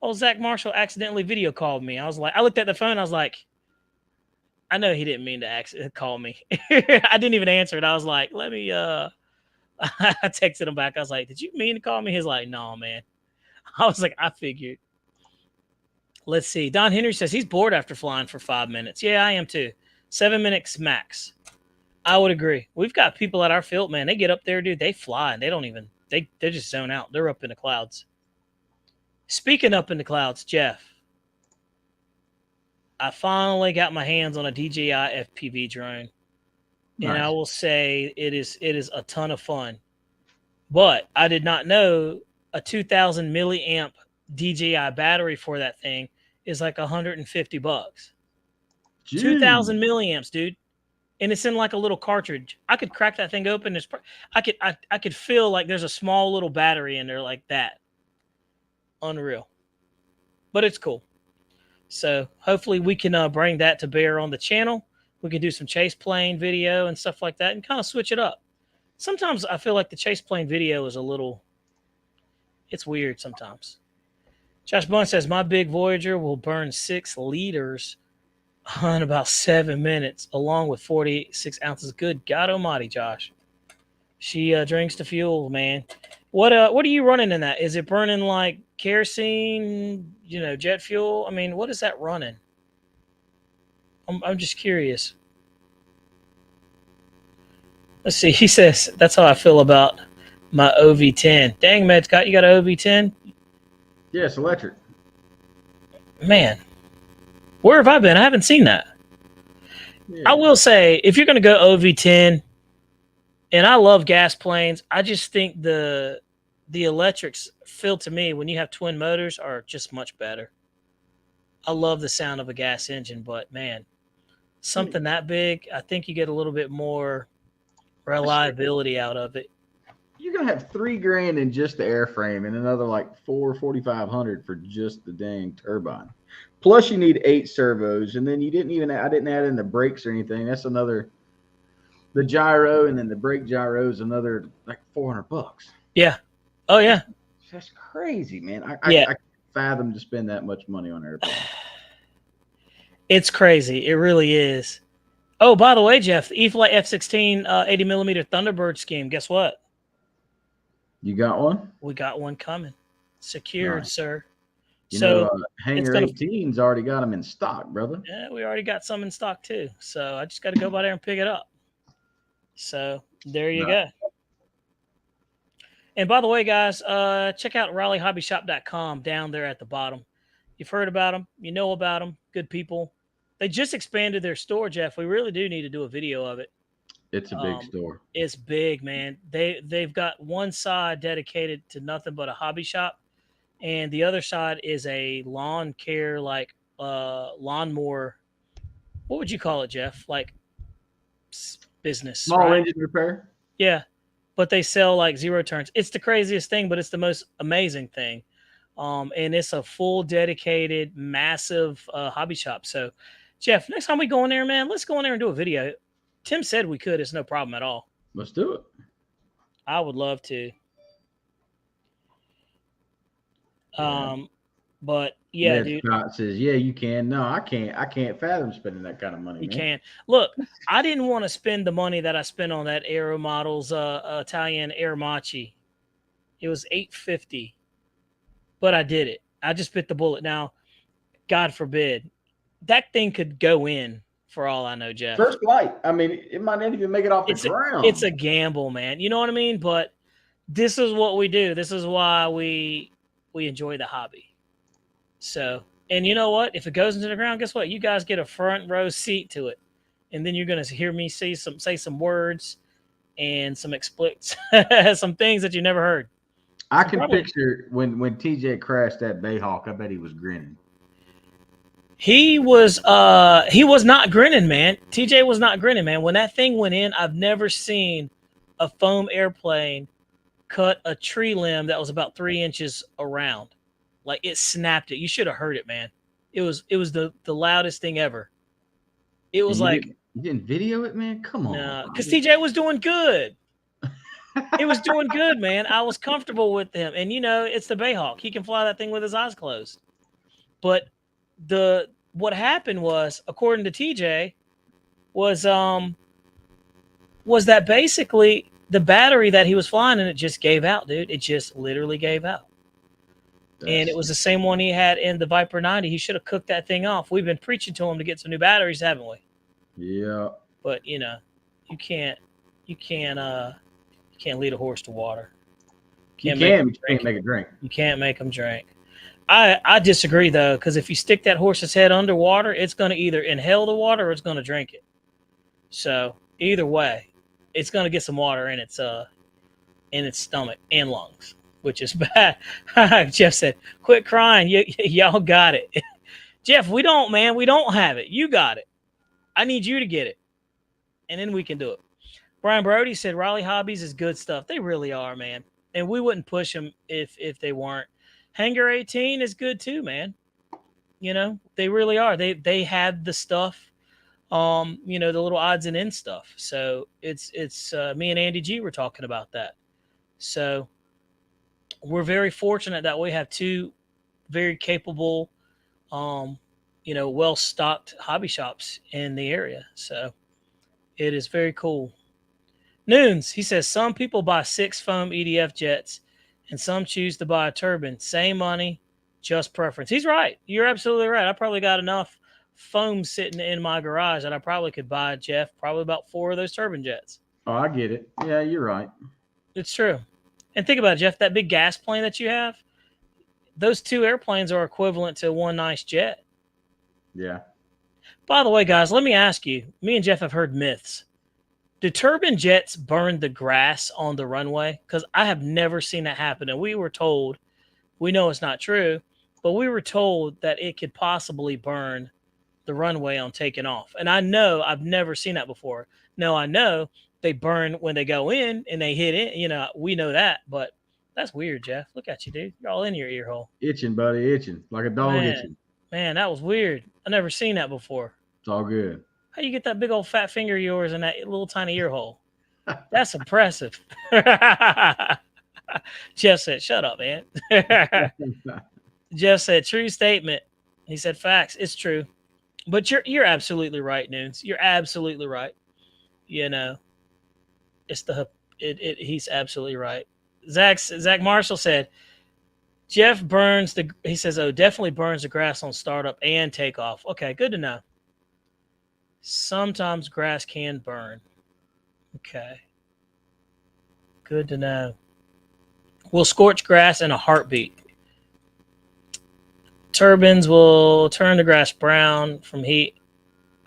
Oh, Zach Marshall accidentally video called me. I looked at the phone. I was like, I know he didn't mean to call me. I didn't even answer it. I was like, let me, I texted him back. I was like, did you mean to call me? He's like, no, man. I was like, I figured. Let's see. Don Henry says he's bored after flying for 5 minutes. Yeah, I am too. 7 minutes max. I would agree. We've got people at our field, man. They get up there, dude. They fly and they don't even, they just zone out. They're up in the clouds. Speaking up in the clouds, Jeff, I finally got my hands on a DJI FPV drone. Nice. And I will say it is a ton of fun. But I did not know a 2,000 milliamp DJI battery for that thing is like $150. Jeez. 2,000 milliamps, dude. And it's in like a little cartridge. I could crack that thing open. I could feel like there's a small little battery in there like that. Unreal. But it's cool. So hopefully we can bring that to bear on the channel. We can do some chase plane video and stuff like that and kind of switch it up. Sometimes I feel like the chase plane video is it's weird sometimes. Josh Bunn says, my big Voyager will burn 6 liters in about 7 minutes, along with 46 ounces. Good God almighty, Josh. She drinks the fuel, man. What are you running in that? Is it burning like kerosene, jet fuel? I mean, what is that running? I'm just curious. Let's see. He says, that's how I feel about my OV10. Dang, Matt Scott, you got an OV10? Yeah, it's electric. Man, where have I been? I haven't seen that. Yeah. I will say, if you're going to go OV10, and I love gas planes, I just think the electrics feel to me, when you have twin motors, are just much better. I love the sound of a gas engine, but man, something that big, I think you get a little bit more reliability out of it. you're gonna have $3,000 in just the airframe and another like $4,500 for just the dang turbine. Plus, you need 8 servos, and then I didn't add in the brakes or anything. That's another, the gyro, and then the brake gyro is another like $400. Yeah. Oh yeah. That's crazy, man. I can't fathom to spend that much money on an airplane. It's crazy. It really is. Oh, by the way, Jeff, the E-flite F-16 80mm Thunderbird scheme. Guess what? You got one? We got one coming. Secured, Nice. sir. You So know, Hangar 18's already got them in stock, brother. yeah, we already got some in stock too. So I just got to go by there and pick it up. So there you go. And by the way, guys, check out RaleighHobbyShop.com down there at the bottom. You've heard about them. You know about them. Good people. They just expanded their store, Jeff. We really do need to do a video of it. It's a big store. It's big, man. They've got one side dedicated to nothing but a hobby shop, and the other side is a lawn care, like lawnmower. What would you call it, Jeff? Like business. Small engine repair. Yeah, but they sell like 0 turns. It's the craziest thing, but it's the most amazing thing. And it's a full dedicated, massive hobby shop. So, Jeff, next time we go in there, man, let's go in there and do a video. Tim said we could. It's no problem at all. Let's do it. I would love to. But yeah, Ned dude. Scott says, "Yeah, you can." No, I can't. I can't fathom spending that kind of money. You man. can. Look, I didn't want to spend the money that I spent on that Aero Models Italian Air Machi. It was $850, but I did it. I just bit the bullet. Now, God forbid, that thing could go in for all I know, Jeff. First flight. I mean, it might not even make it off the ground. It's a gamble, man. You know what I mean? But this is what we do. This is why we enjoy the hobby. So, and you know what? If it goes into the ground, guess what? You guys get a front row seat to it, and then you're going to hear me say some words and some exploits, some things that you never heard. I can picture when TJ crashed that Bayhawk. I bet he was grinning. He was not grinning, man. TJ was not grinning, man. When that thing went in, I've never seen a foam airplane cut a tree limb that was about 3 inches around. Like it snapped it. You should have heard it, man. It was the loudest thing ever. It was you didn't video it, man? Come on. No, because TJ was doing good. It was doing good, man. I was comfortable with him. And you know, it's the Bayhawk. He can fly that thing with his eyes closed. But what happened was, according to TJ, was that basically the battery that he was flying in it just gave out, dude. It just literally gave out. And it was the same one he had in the Viper 90. He should have cooked that thing off. We've been preaching to him to get some new batteries, haven't we? Yeah. But you know, you can't lead a horse to water. You can't make it drink. You can't make them drink. I disagree though, because if you stick that horse's head underwater, it's going to either inhale the water or it's going to drink it. So either way, it's going to get some water in its stomach and lungs, which is bad. Jeff said, "Quit crying, y'all got it." Jeff, we don't, man. We don't have it. You got it. I need you to get it, and then we can do it. Brian Brody said, "Raleigh Hobbies is good stuff." They really are, man, and we wouldn't push them if they weren't. Hangar 18 is good too, man. You know, they really are. They have the stuff, you know, the little odds and ends stuff. So it's me and Andy G were talking about that. So we're very fortunate that we have two very capable, you know, well-stocked hobby shops in the area. So it is very cool. Noons, he says, some people buy 6 foam EDF jets and some choose to buy a turbine. Same money, just preference. He's right. You're absolutely right. I probably got enough foam sitting in my garage that I probably could buy, Jeff, probably about 4 of those turbine jets. Oh, I get it. Yeah, you're right. It's true. And think about it, Jeff, that big gas plane that you have, those 2 airplanes are equivalent to one nice jet. Yeah. By the way, guys, let me ask you, me and Jeff have heard myths. Do turbine jets burn the grass on the runway? Because I have never seen that happen. And we were told, we know it's not true, but we were told that it could possibly burn the runway on taking off. And I know I've never seen that before. No, I know they burn when they go in and they hit it. You know, we know that, but that's weird, Jeff. Look at you, dude. You're all in your ear hole. Itching, buddy, itching like a dog itching. Man, that was weird. I never seen that before. It's all good. How you get that big old fat finger of yours in that little tiny ear hole? That's impressive. Jeff said, "Shut up, man." Jeff said, "True statement." He said, "Facts. It's true." But you're absolutely right, Nunes. You're absolutely right. You know, it's he's absolutely right. Zach Marshall said, Jeff burns he says, definitely burns the grass on startup and takeoff. Okay, good to know. Sometimes grass can burn. Okay. Good to know. Will scorch grass in a heartbeat. Turbines will turn the grass brown from heat.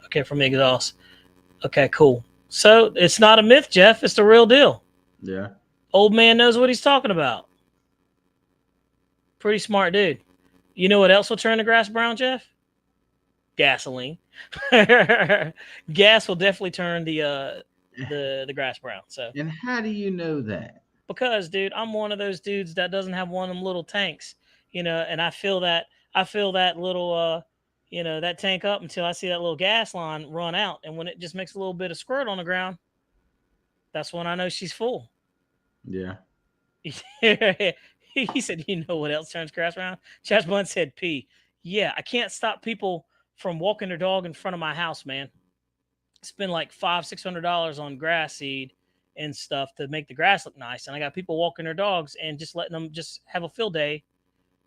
Okay, from the exhaust. Okay, cool. So it's not a myth, Jeff. It's the real deal. Yeah. Old man knows what he's talking about. Pretty smart dude. You know what else will turn the grass brown, Jeff? Gasoline. Gas will definitely turn the grass brown. So. And how do you know that? Because, dude, I'm one of those dudes that doesn't have one of them little tanks, you know, and I fill that little, that tank up until I see that little gas line run out. And when it just makes a little bit of squirt on the ground, that's when I know she's full. Yeah. He said, you know what else turns grass brown? Josh Blunt said pee. Yeah, I can't stop people from walking their dog in front of my house, man. Spend like $500-$600 on grass seed and stuff to make the grass look nice. And I got people walking their dogs and just letting them just have a field day,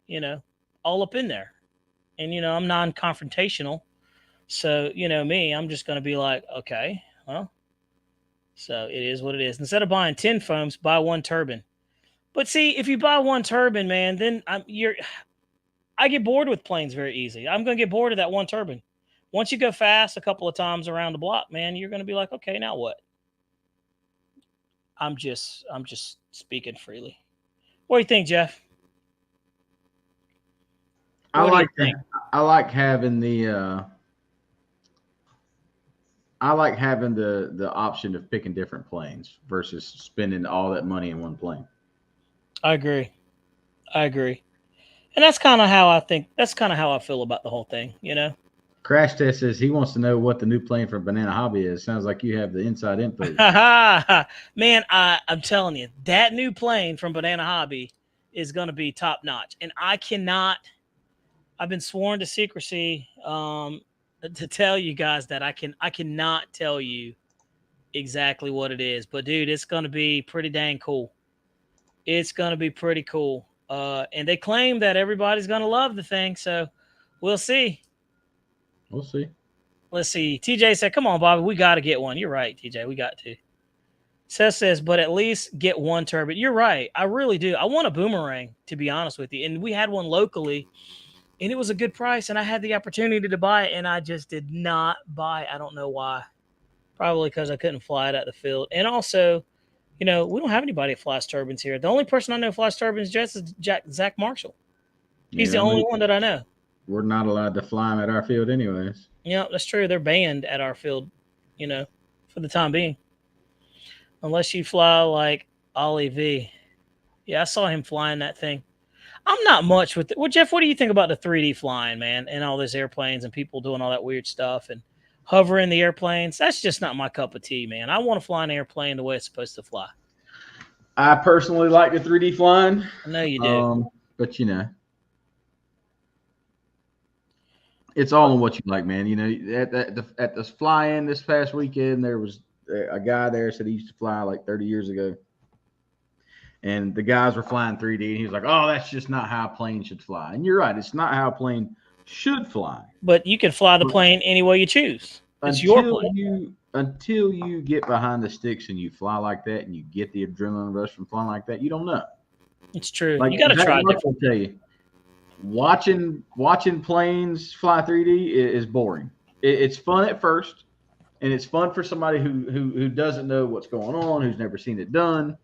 you know, all up in there. And, you know, I'm non-confrontational. So, you know, me, I'm just going to be like, okay, well, so it is what it is. Instead of buying 10 foams, buy one turbine. But see, if you buy one turbine, man, then I get bored with planes very easy. I'm going to get bored of that one turbine. Once you go fast a couple of times around the block, man, you're going to be like, okay, now what? I'm just speaking freely. What do you think, Jeff? I like having the option of picking different planes versus spending all that money in one plane. I agree. And that's kind of how I think. That's kind of how I feel about the whole thing, you know? Crash Test says he wants to know what the new plane from Banana Hobby is. Sounds like you have the inside info. Man, I'm telling you, that new plane from Banana Hobby is going to be top notch. And I've been sworn to secrecy to tell you guys that I cannot tell you exactly what it is. But, dude, it's going to be pretty dang cool. It's going to be pretty cool. And they claim that everybody's going to love the thing. So we'll see. We'll see. Let's see. TJ said, come on, Bobby. We got to get one. You're right, TJ. We got to. Seth says, but at least get one turbine. You're right. I really do. I want a boomerang, to be honest with you. And we had one locally, and it was a good price, and I had the opportunity to buy it, and I just did not buy it. I don't know why. Probably because I couldn't fly it at the field. And also, you know, we don't have anybody that flies turbines here. The only person I know flies turbines jets is Zach Marshall. He's the only one that I know. We're not allowed to fly them at our field anyways. Yeah, that's true. They're banned at our field, you know, for the time being. Unless you fly like Ollie V. Yeah, I saw him flying that thing. I'm not much with it. Well, Jeff, what do you think about the 3D flying, man, and all those airplanes and people doing all that weird stuff and hovering the airplanes? That's just not my cup of tea, man. I want to fly an airplane the way it's supposed to fly. I personally like the 3D flying. I know you do. But, you know, it's all in what you like, man. You know, at this fly-in this past weekend, there was a guy there said he used to fly like 30 years ago. And the guys were flying 3D, and he was like, oh, that's just not how a plane should fly. And you're right. It's not how a plane should fly. But you can fly the plane any way you choose. It's your plane. Until you get behind the sticks and you fly like that and you get the adrenaline rush from flying like that, you don't know. It's true. Like, you got to try it. I'll tell you, watching planes fly 3D is boring. It's fun at first, and it's fun for somebody who doesn't know what's going on, who's never seen it done.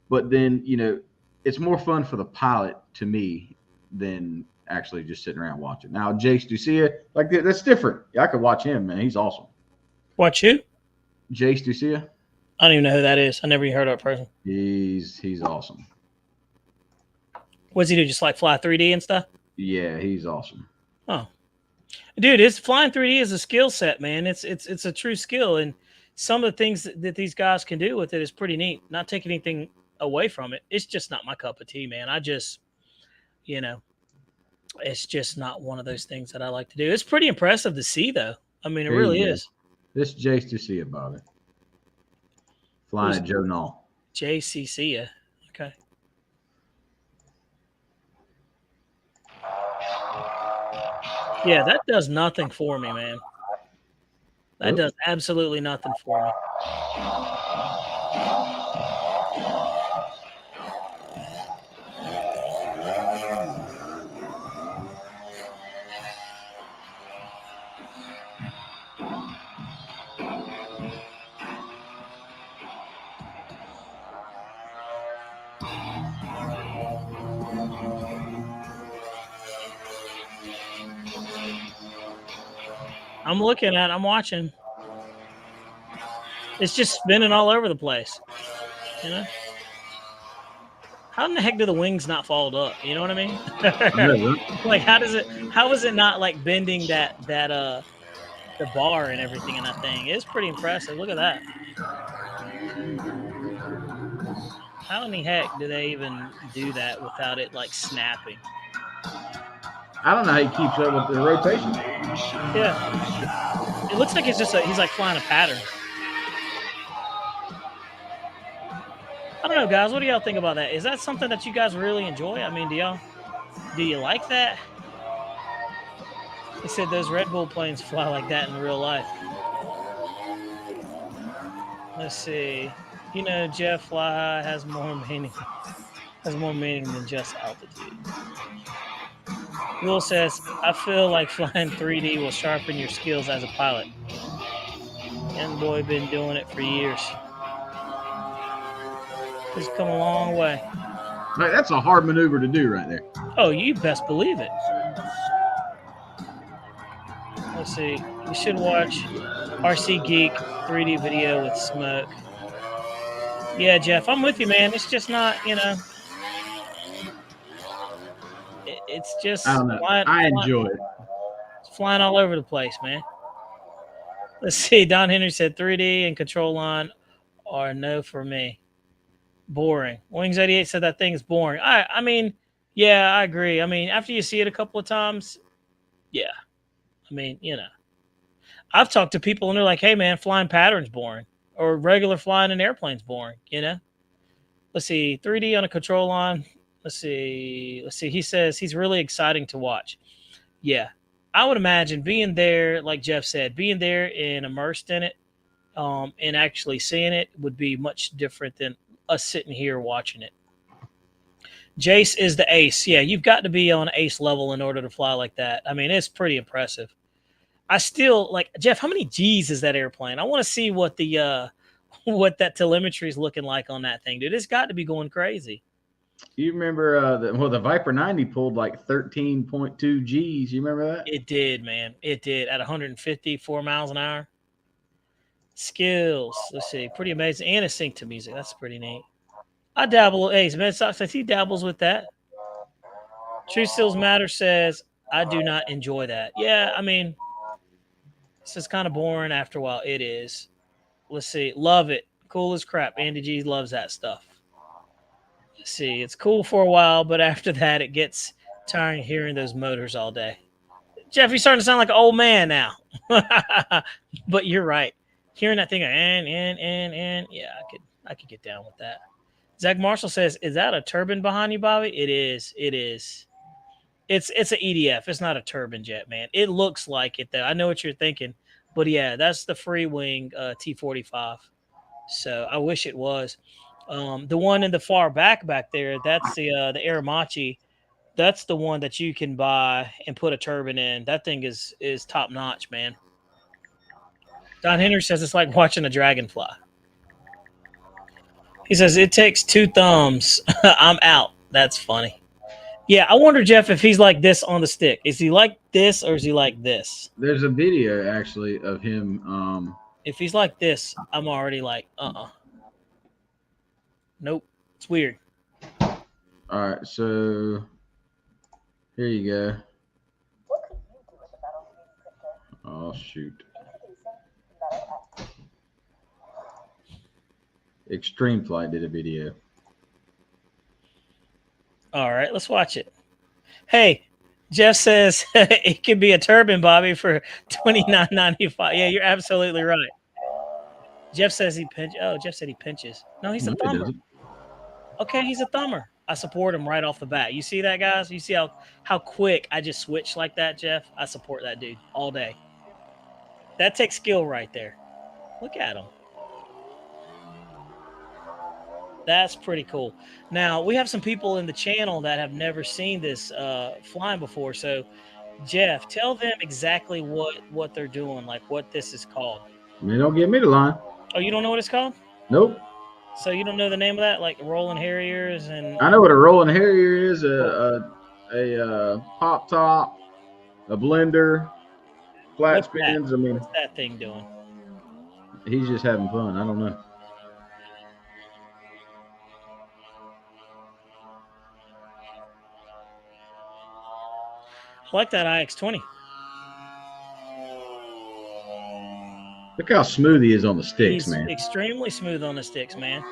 But then, you know, it's more fun for the pilot to me than actually just sitting around watching. Now, Jace Ducia, like that's different. Yeah, I could watch him, man. He's awesome. Watch who? Jace Ducia. I don't even know who that is. I never even heard of that person. He's awesome. What does he do? Just like fly 3D and stuff? Yeah, he's awesome. Oh, dude, it's flying 3D is a skill set, man. It's a true skill, and some of the things that these guys can do with it is pretty neat. Not taking anything away from it. It's just not my cup of tea, man. I just, it's just not one of those things that I like to do. It's pretty impressive to see, though. I mean, it really is. This Jace Ducia, Bobby. Flying at Joe Null. JCC, okay. Yeah, that does nothing for me, man. That does absolutely nothing for me. I'm looking at it. I'm watching. It's just spinning all over the place. How in the heck do the wings not fold up? You know what I mean? Like, how is it not like bending the bar and everything in that thing? It's pretty impressive. Look at that. How in the heck do they even do that without it like snapping? I don't know how he keeps up with the rotation. Yeah. It looks like it's just he's like flying a pattern. I don't know, guys. What do y'all think about that? Is that something that you guys really enjoy? I mean, do you like that? He said those Red Bull planes fly like that in real life. Let's see. Jeff Fly High has more meaning than just altitude. Will says, I feel like flying 3D will sharpen your skills as a pilot. Young boy been doing it for years. He's come a long way. Like, that's a hard maneuver to do right there. Oh, you best believe it. Let's see. You should watch RC Geek 3D video with Smoke. Yeah, Jeff, I'm with you, man. It's just not, it's just I don't know. I enjoy it. It's flying all over the place, man. Let's see. Don Henry said 3D and control line are no for me. Boring. Wings 88 said that thing is boring. I mean, yeah, I agree. I mean, after you see it a couple of times, yeah. I mean, I've talked to people and they're like, hey, man, flying pattern's boring. Or regular flying in airplane's boring, Let's see. 3D on a control line. Let's see. He says he's really exciting to watch. Yeah. I would imagine being there, like Jeff said, being there and immersed in it and actually seeing it would be much different than us sitting here watching it. Jace is the ace. Yeah, you've got to be on ace level in order to fly like that. I mean, it's pretty impressive. I still like Jeff. How many G's is that airplane? I want to see what the what that telemetry is looking like on that thing, dude. It's got to be going crazy. You remember the Viper 90 pulled like 13.2 Gs. You remember that? It did, man. It did at 154 miles an hour. Skills. Let's see. Pretty amazing. And a sync to music. That's pretty neat. I dabble. Hey, Man Sox says he dabbles with that. True Stills Matter says, I do not enjoy that. Yeah, I mean, this is kind of boring after a while. It is. Let's see. Love it. Cool as crap. Andy G loves that stuff. Let's see. It's cool for a while, but after that, it gets tiring hearing those motors all day. Jeff, you're starting to sound like an old man now. But you're right. Hearing that thing, and yeah, I could get down with that. Zach Marshall says, "Is that a turbine behind you, Bobby?" It is. It is. It's an EDF. It's not a turbine jet, man. It looks like it though. I know what you're thinking, but yeah, that's the free wing T-45. So I wish it was. The one in the far back there, that's the Aramachi. That's the one that you can buy and put a turbine in. That thing is top notch, man. Don Henry says it's like watching a dragonfly. He says it takes two thumbs. I'm out. That's funny. Yeah, I wonder, Jeff, if he's like this on the stick. Is he like this or is he like this? There's a video actually of him. If he's like this, I'm already like, nope. It's weird. All right, so here you go. What could you do with a metal 3D printer? Oh shoot! Introducing metal. Extreme Flight did a video. All right, let's watch it. Hey, Jeff says it could be a turban, Bobby, for $29.95. Yeah, you're absolutely right. Jeff says he pinches. Oh, Jeff said he pinches. No, he's a No, he thumber. doesn't. Okay, he's a thumber. I support him right off the bat. You see that, guys? You see how quick I just switched like that, Jeff? I support that dude all day. That takes skill right there. Look at him. That's pretty cool. Now, we have some people in the channel that have never seen this flying before. So, Jeff, tell them exactly what they're doing, like what this is called. Man, don't give me the line. Oh, you don't know what it's called? Nope. So you don't know the name of that, like Rolling Harriers and I know what a rolling Harrier is. A pop top, a blender, flat What's that? spins. I mean, what's that thing doing? he's just having fun. I don't know. I like that IX-20. Look how smooth he is on the sticks, He's man. extremely smooth on the sticks, man.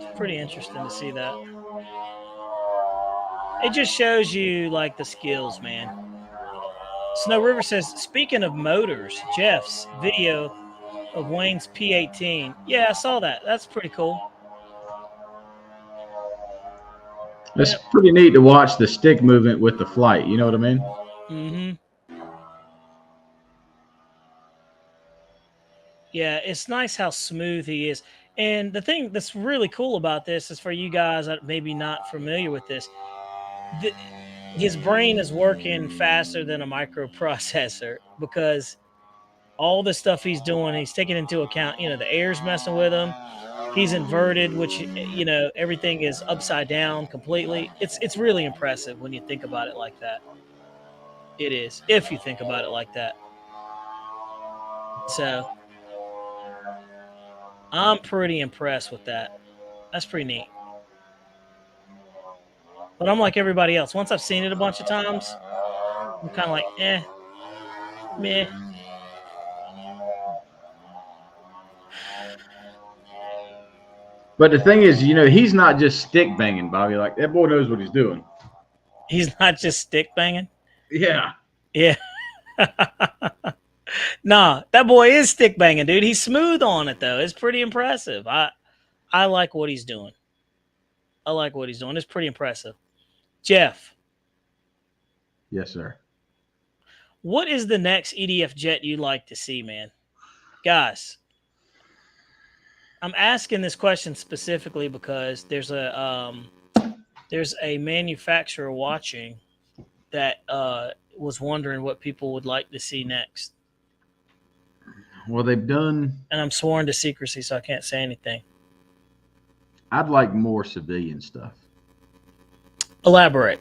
It's pretty interesting to see that. It just shows you like the skills, man. Snow River says, speaking of motors, Jeff's video of Wayne's P18. Yeah, I saw that. That's pretty cool. It's pretty neat to watch the stick movement with the flight. You know what I mean? Mm-hmm. Yeah, it's nice how smooth he is. And the thing that's really cool about this is for you guys that may be not familiar with this, his brain is working faster than a microprocessor because all the stuff he's doing, he's taking into account, you know, the air's messing with him. He's inverted, which, you know, everything is upside down completely. It's really impressive when you think about it like that. It is, if you think about it like that. So I'm pretty impressed with that. That's pretty neat. But I'm like everybody else. Once I've seen it a bunch of times, I'm kind of like, meh. But the thing is, you know, he's not just stick banging, Bobby. Like, that boy knows what he's doing. He's not just stick banging. Yeah. Yeah. Nah, that boy is stick banging, dude. He's smooth on it, though. It's pretty impressive. I like what he's doing. I like what he's doing. It's pretty impressive. Jeff. Yes, sir. What is the next EDF jet you'd like to see, man? Guys, I'm asking this question specifically because there's a manufacturer watching that was wondering what people would like to see next. Well, they've done. And I'm sworn to secrecy, so I can't say anything. I'd like more civilian stuff. Elaborate.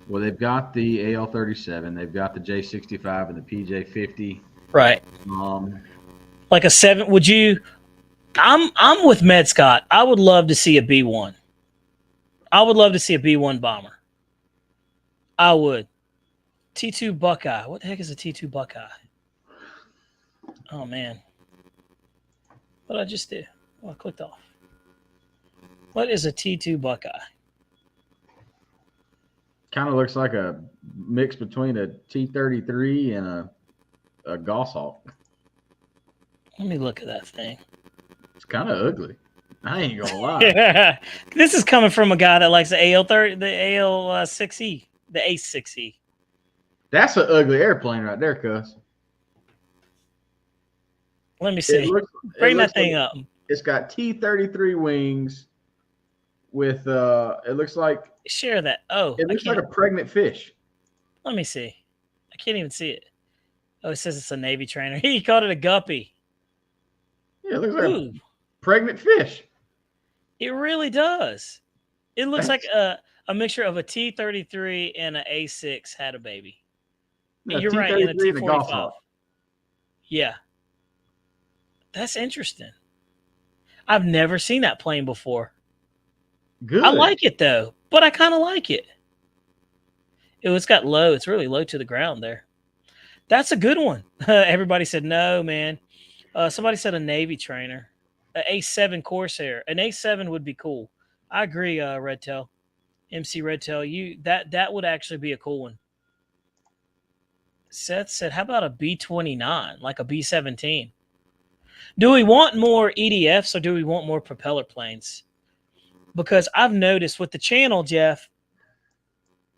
Well, they've got the AL-37, they've got the J-65 and the PJ-50. Right. Like a 7. Would you? I'm with Med Scott. I would love to see a B-1. I would love to see a B-1 bomber. I would. T2 Buckeye. What the heck is a T2 Buckeye? Oh man. What did I just do? Oh, I clicked off. What is a T2 Buckeye? Kind of looks like a mix between a T-33 and a Goshawk. Let me look at that thing. It's kind of ugly. I ain't gonna lie. This is coming from a guy that likes the AL-30, the AL-6E, the A6E. That's an ugly airplane right there, cuz. Let me see. Bring that thing up. It's got T-33 wings with it looks like share that. Oh, it looks like a pregnant fish. Let me see. I can't even see it. Oh, it says it's a Navy trainer. He called it a guppy. Yeah, it looks like a pregnant fish. It really does. It looks like a mixture of a T-33 and an A6 had a baby. No, You're right, in a T-33 and a Golf T-45. Hawk. Yeah. That's interesting. I've never seen that plane before. Good. I like it though, but I kind of like it. It's got low. It's really low to the ground there. That's a good one. Everybody said no, man. Somebody said a Navy trainer, an A7 Corsair. An A7 would be cool. I agree, Redtail. MC Redtail, that would actually be a cool one. Seth said, how about a B-29, like a B-17? Do we want more EDFs or do we want more propeller planes? Because I've noticed with the channel, Jeff,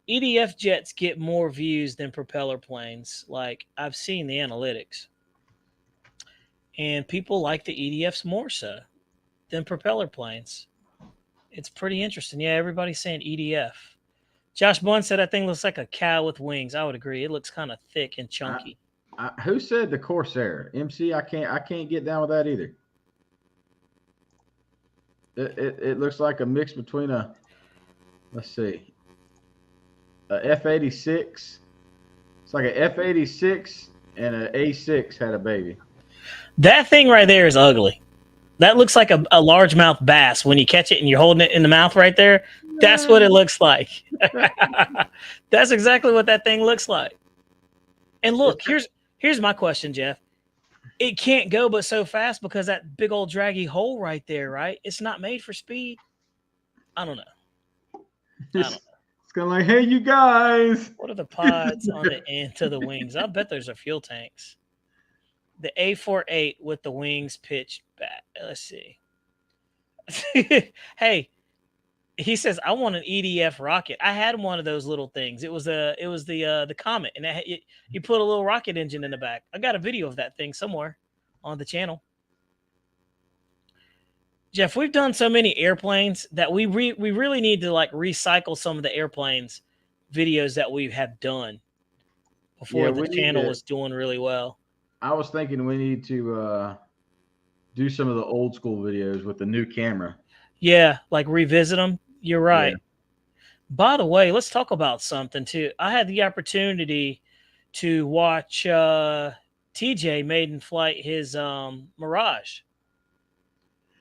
EDF jets get more views than propeller planes. Like, I've seen the analytics. And people like the EDFs more so than propeller planes. It's pretty interesting. Yeah, everybody's saying EDF. Josh Bunn said that thing looks like a cow with wings. I would agree. It looks kind of thick and chunky. Who said the Corsair? MC, I can't get down with that either. It looks like a mix between a, let's see, a F-86. It's like a F-86 and an A6 had a baby. That thing right there is ugly. That looks like a largemouth bass when you catch it and you're holding it in the mouth right there. That's what it looks like. That's exactly what that thing looks like. And look, here's my question, Jeff. It can't go but so fast because that big old draggy hole right there, right? It's not made for speed. I don't know. It's kind of like, hey, you guys. What are the pods on the end to the wings? I bet there's a fuel tanks. The A48 with the wings pitched back. Let's see. Hey, he says I want an EDF rocket. I had one of those little things. It was the Comet, and you put a little rocket engine in the back. I got a video of that thing somewhere on the channel. Jeff, we've done so many airplanes that we really need to like recycle some of the airplanes videos that we have done before the channel was doing really well. I was thinking we need to do some of the old school videos with the new camera. Yeah, like revisit them. You're right. Yeah. By the way, let's talk about something too. I had the opportunity to watch TJ maiden flight his Mirage.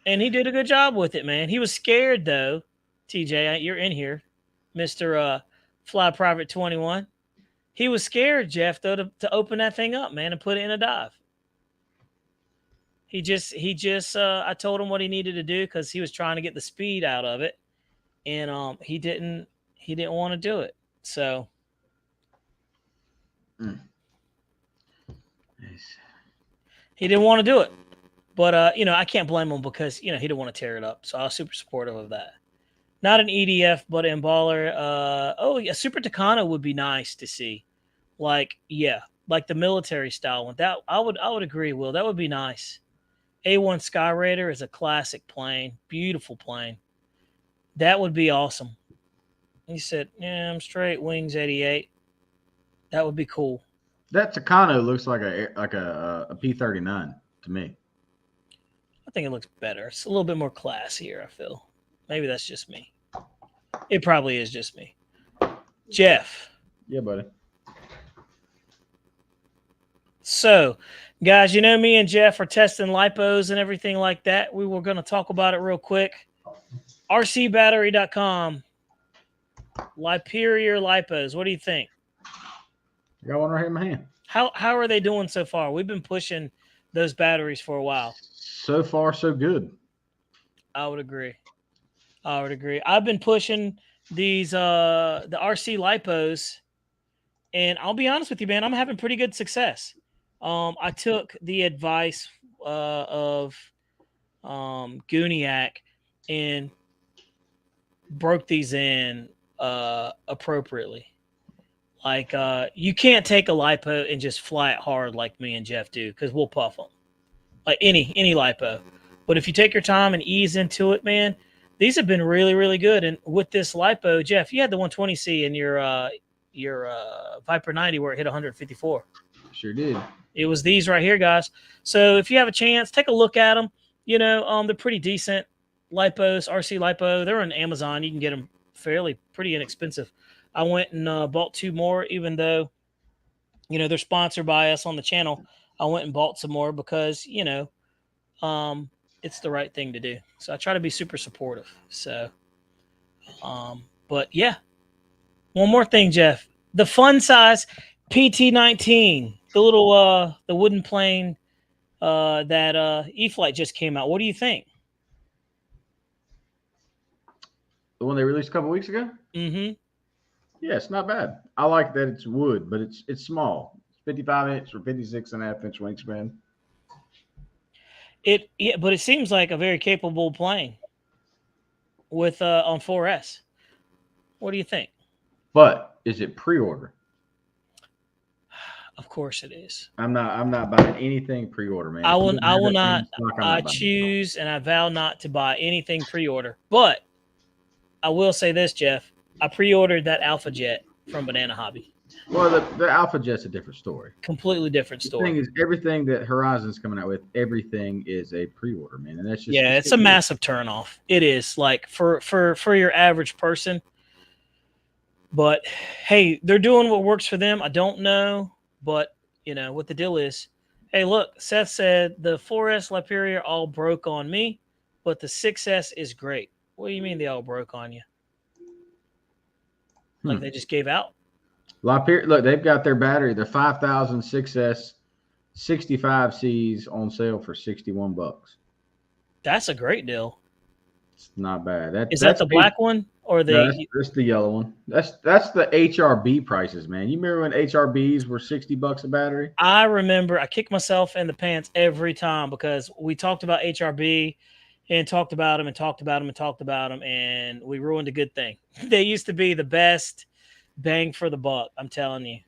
And he did a good job with it, man. He was scared though. TJ, you're in here, Mr. Fly Private 21. He was scared, Jeff, though, to open that thing up, man, and put it in a dive. He just I told him what he needed to do because he was trying to get the speed out of it, and he didn't want to do it. So he didn't want to do it. But I can't blame him because he didn't want to tear it up. So I was super supportive of that. Not an EDF, but an emballer. A Super Tucano would be nice to see. Like the military style one. That I would agree, Will. That would be nice. A1 Sky Raider is a classic plane. Beautiful plane. That would be awesome. He said, yeah, I'm straight, wings 88. That would be cool. That Tucano looks like a P-39 to me. I think it looks better. It's a little bit more classier, I feel. Maybe that's just me. It probably is just me. Jeff. Yeah, buddy. So, guys, me and Jeff are testing lipos and everything like that. We were going to talk about it real quick. rcbattery.com. Liperior lipos. What do you think? I got one right here in my hand. How are they doing so far? We've been pushing those batteries for a while. So far, so good. I would agree. I've been pushing these the RC lipos, and I'll be honest with you, man, I'm having pretty good success. I took the advice of Gooniac and broke these in appropriately. Like you can't take a lipo and just fly it hard like me and Jeff do because we'll puff them. Like any lipo. But if you take your time and ease into it, man, these have been really, really good. And with this lipo, Jeff, you had the 120C in your Viper 90 where it hit 154. Sure did. It was these right here, guys. So if you have a chance, take a look at them. They're pretty decent. lipos, RC lipo. They're on Amazon. You can get them pretty inexpensive. I went and bought 2 more, even though, they're sponsored by us on the channel. I went and bought some more because, it's the right thing to do. So I try to be super supportive. So, but yeah. One more thing, Jeff. The fun size PT-19, the little, the wooden plane that E-Flight just came out. What do you think? The one they released a couple weeks ago? Mm-hmm. Yeah, it's not bad. I like that it's wood, but it's small. It's 55-inch or 56.5-inch wingspan. But it seems like a very capable plane with on 4S. What do you think? But is it pre-order? Of course it is. I'm not buying anything pre-order, man. I will not. I buying choose and I vow not to buy anything pre-order. But I will say this, Jeff. I pre-ordered that Alpha Jet from Banana Hobby. Well, the Alpha Jet's a different story. Completely different story. The thing is, everything that Horizon's coming out with, everything is a pre-order, man, and that's just it's a massive turnoff. It is, like, for your average person. But hey, they're doing what works for them. I don't know, but what the deal is. Hey, look, Seth said the 4S Lapierre all broke on me, but the 6S is great. What do you mean they all broke on you? Like they just gave out? Lapierre, look, they've got their battery, their 5000 6S 65Cs on sale for $61. That's a great deal. It's not bad. Is that the black one or the? No, that's the yellow one. That's the HRB prices, man. You remember when HRBs were $60 a battery? I remember. I kick myself in the pants every time because we talked about HRB and talked about them and talked about them and talked about them, and we ruined a good thing. They used to be the best bang for the buck. I'm telling you.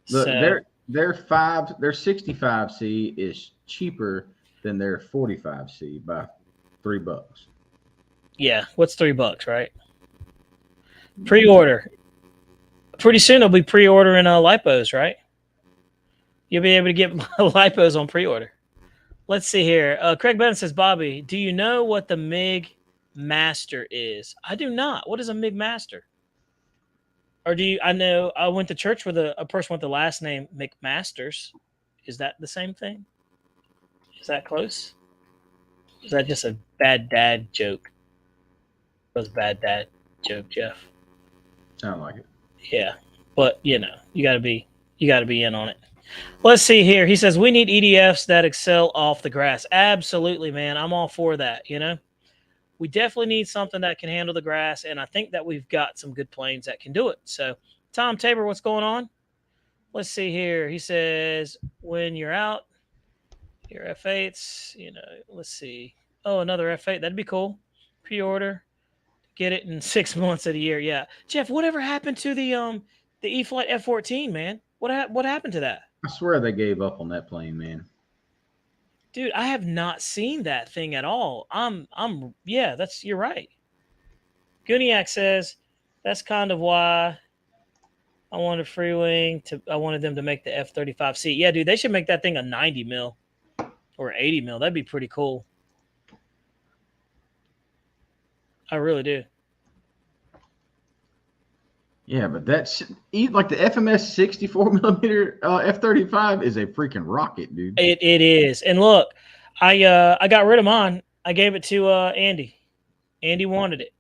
Look, So, their 65C is cheaper than their 45C by $3. yeah, what's $3, right? Pre-order. Pretty soon they'll be pre-ordering lipos, right? You'll be able to get lipos on pre-order. Let's see here. Craig Bennett says, Bobby, do you know what the MiG Master is? I do not. What is a MiG Master? Or do you? I know I went to church with a person with the last name McMasters. Is that the same thing? Is that close? Is that just a bad dad joke? That was a bad dad joke, Jeff. Sound like it. Yeah, but you gotta be in on it. Let's see here. He says we need EDFs that excel off the grass. Absolutely, man. I'm all for that. We definitely need something that can handle the grass, and I think that we've got some good planes that can do it. So, Tom Tabor, what's going on? Let's see here. He says when you're out, your F8s. Let's see. Oh, another F8. That'd be cool. Pre-order. Get it in 6 months of the year. Yeah, Jeff. Whatever happened to the E-Flight F-14, man? What happened to that? I swear they gave up on that plane, man. Dude, I have not seen that thing at all. You're right. Guniak says that's kind of why I wanted I wanted them to make the F-35C. Yeah, dude, they should make that thing a 90 mil or 80 mil. That'd be pretty cool. I really do. Yeah, but that's like the FMS 64 millimeter F-35 is a freaking rocket, dude. It is. And look, I got rid of mine. I gave it to Andy. Andy wanted it.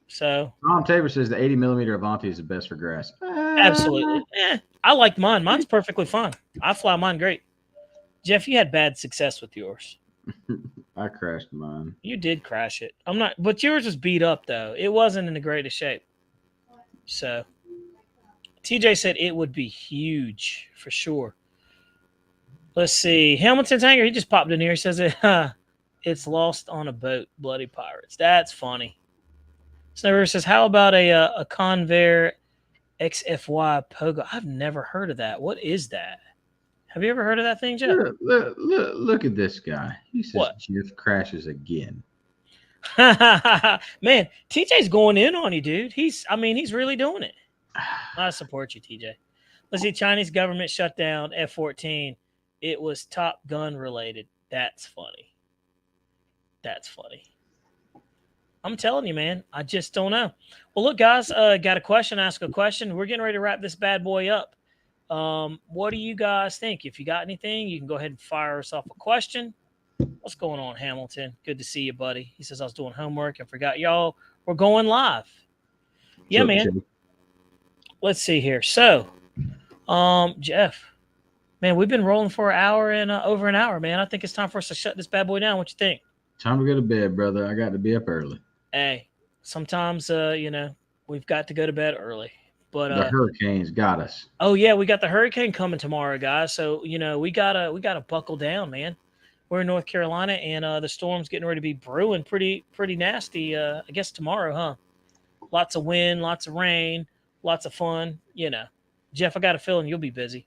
So Tom Tabor says the 80 millimeter Avanti is the best for grass. Absolutely. I like mine. Mine's perfectly fine. I fly mine great. Jeff, you had bad success with yours. I crashed mine. You did crash it. But yours was beat up though. It wasn't in the greatest shape. So TJ said it would be huge for sure. Let's see. Hamilton's Hanger, he just popped in here. He says it's lost on a boat. Bloody pirates. That's funny. Snever says, how about a Convair XFY Pogo? I've never heard of that. What is that? Have you ever heard of that thing, Jeff? Look at this guy. He says What? Jeff crashes again. Man, TJ's going in on you, dude. He's really doing it. I support you, TJ. Let's see. Chinese government shut down F-14 it was Top Gun related. That's funny. That's funny. I'm telling you, man. I just don't know. Well, look, guys, got a question, ask a question. We're getting ready to wrap this bad boy up. What do you guys think? If you got anything, you can go ahead and fire us off a question. What's going on, Hamilton? Good to see you, buddy. He says I was doing homework and forgot y'all. We're going live. Yeah, man. Let's see here. So, Jeff, man, we've been rolling for an hour and over an hour, man. I think it's time for us to shut this bad boy down. What you think? Time to go to bed, brother. I got to be up early. Hey, sometimes we've got to go to bed early. But the hurricanes got us. Oh yeah, we got the hurricane coming tomorrow, guys. So we gotta buckle down, man. We're in North Carolina, and the storm's getting ready to be brewing pretty nasty. I guess tomorrow, huh? Lots of wind, lots of rain, lots of fun. Jeff, I got a feeling you'll be busy.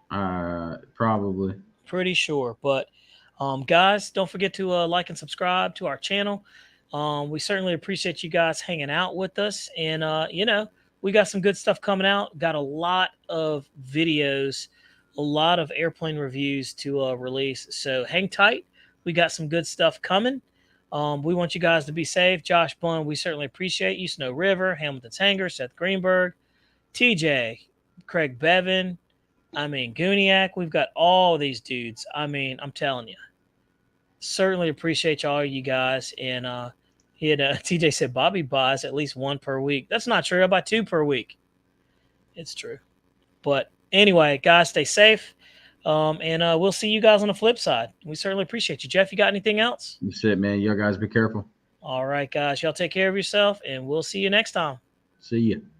Probably. Pretty sure, but guys, don't forget to like and subscribe to our channel. We certainly appreciate you guys hanging out with us, and we got some good stuff coming out. Got a lot of videos, a lot of airplane reviews to release. So hang tight. We got some good stuff coming. We want you guys to be safe. Josh Bunn, we certainly appreciate you. Snow River, Hamilton's Hanger, Seth Greenberg, TJ, Craig Bevan. Gooniac. We've got all these dudes. I'm telling you. Certainly appreciate all you guys. And TJ said Bobby buys at least one per week. That's not true. I buy 2 per week. It's true. But anyway, guys, stay safe. And we'll see you guys on the flip side. We certainly appreciate you. Jeff, you got anything else? That's it, man. Y'all guys be careful. All right, guys. Y'all take care of yourself, and we'll see you next time. See you.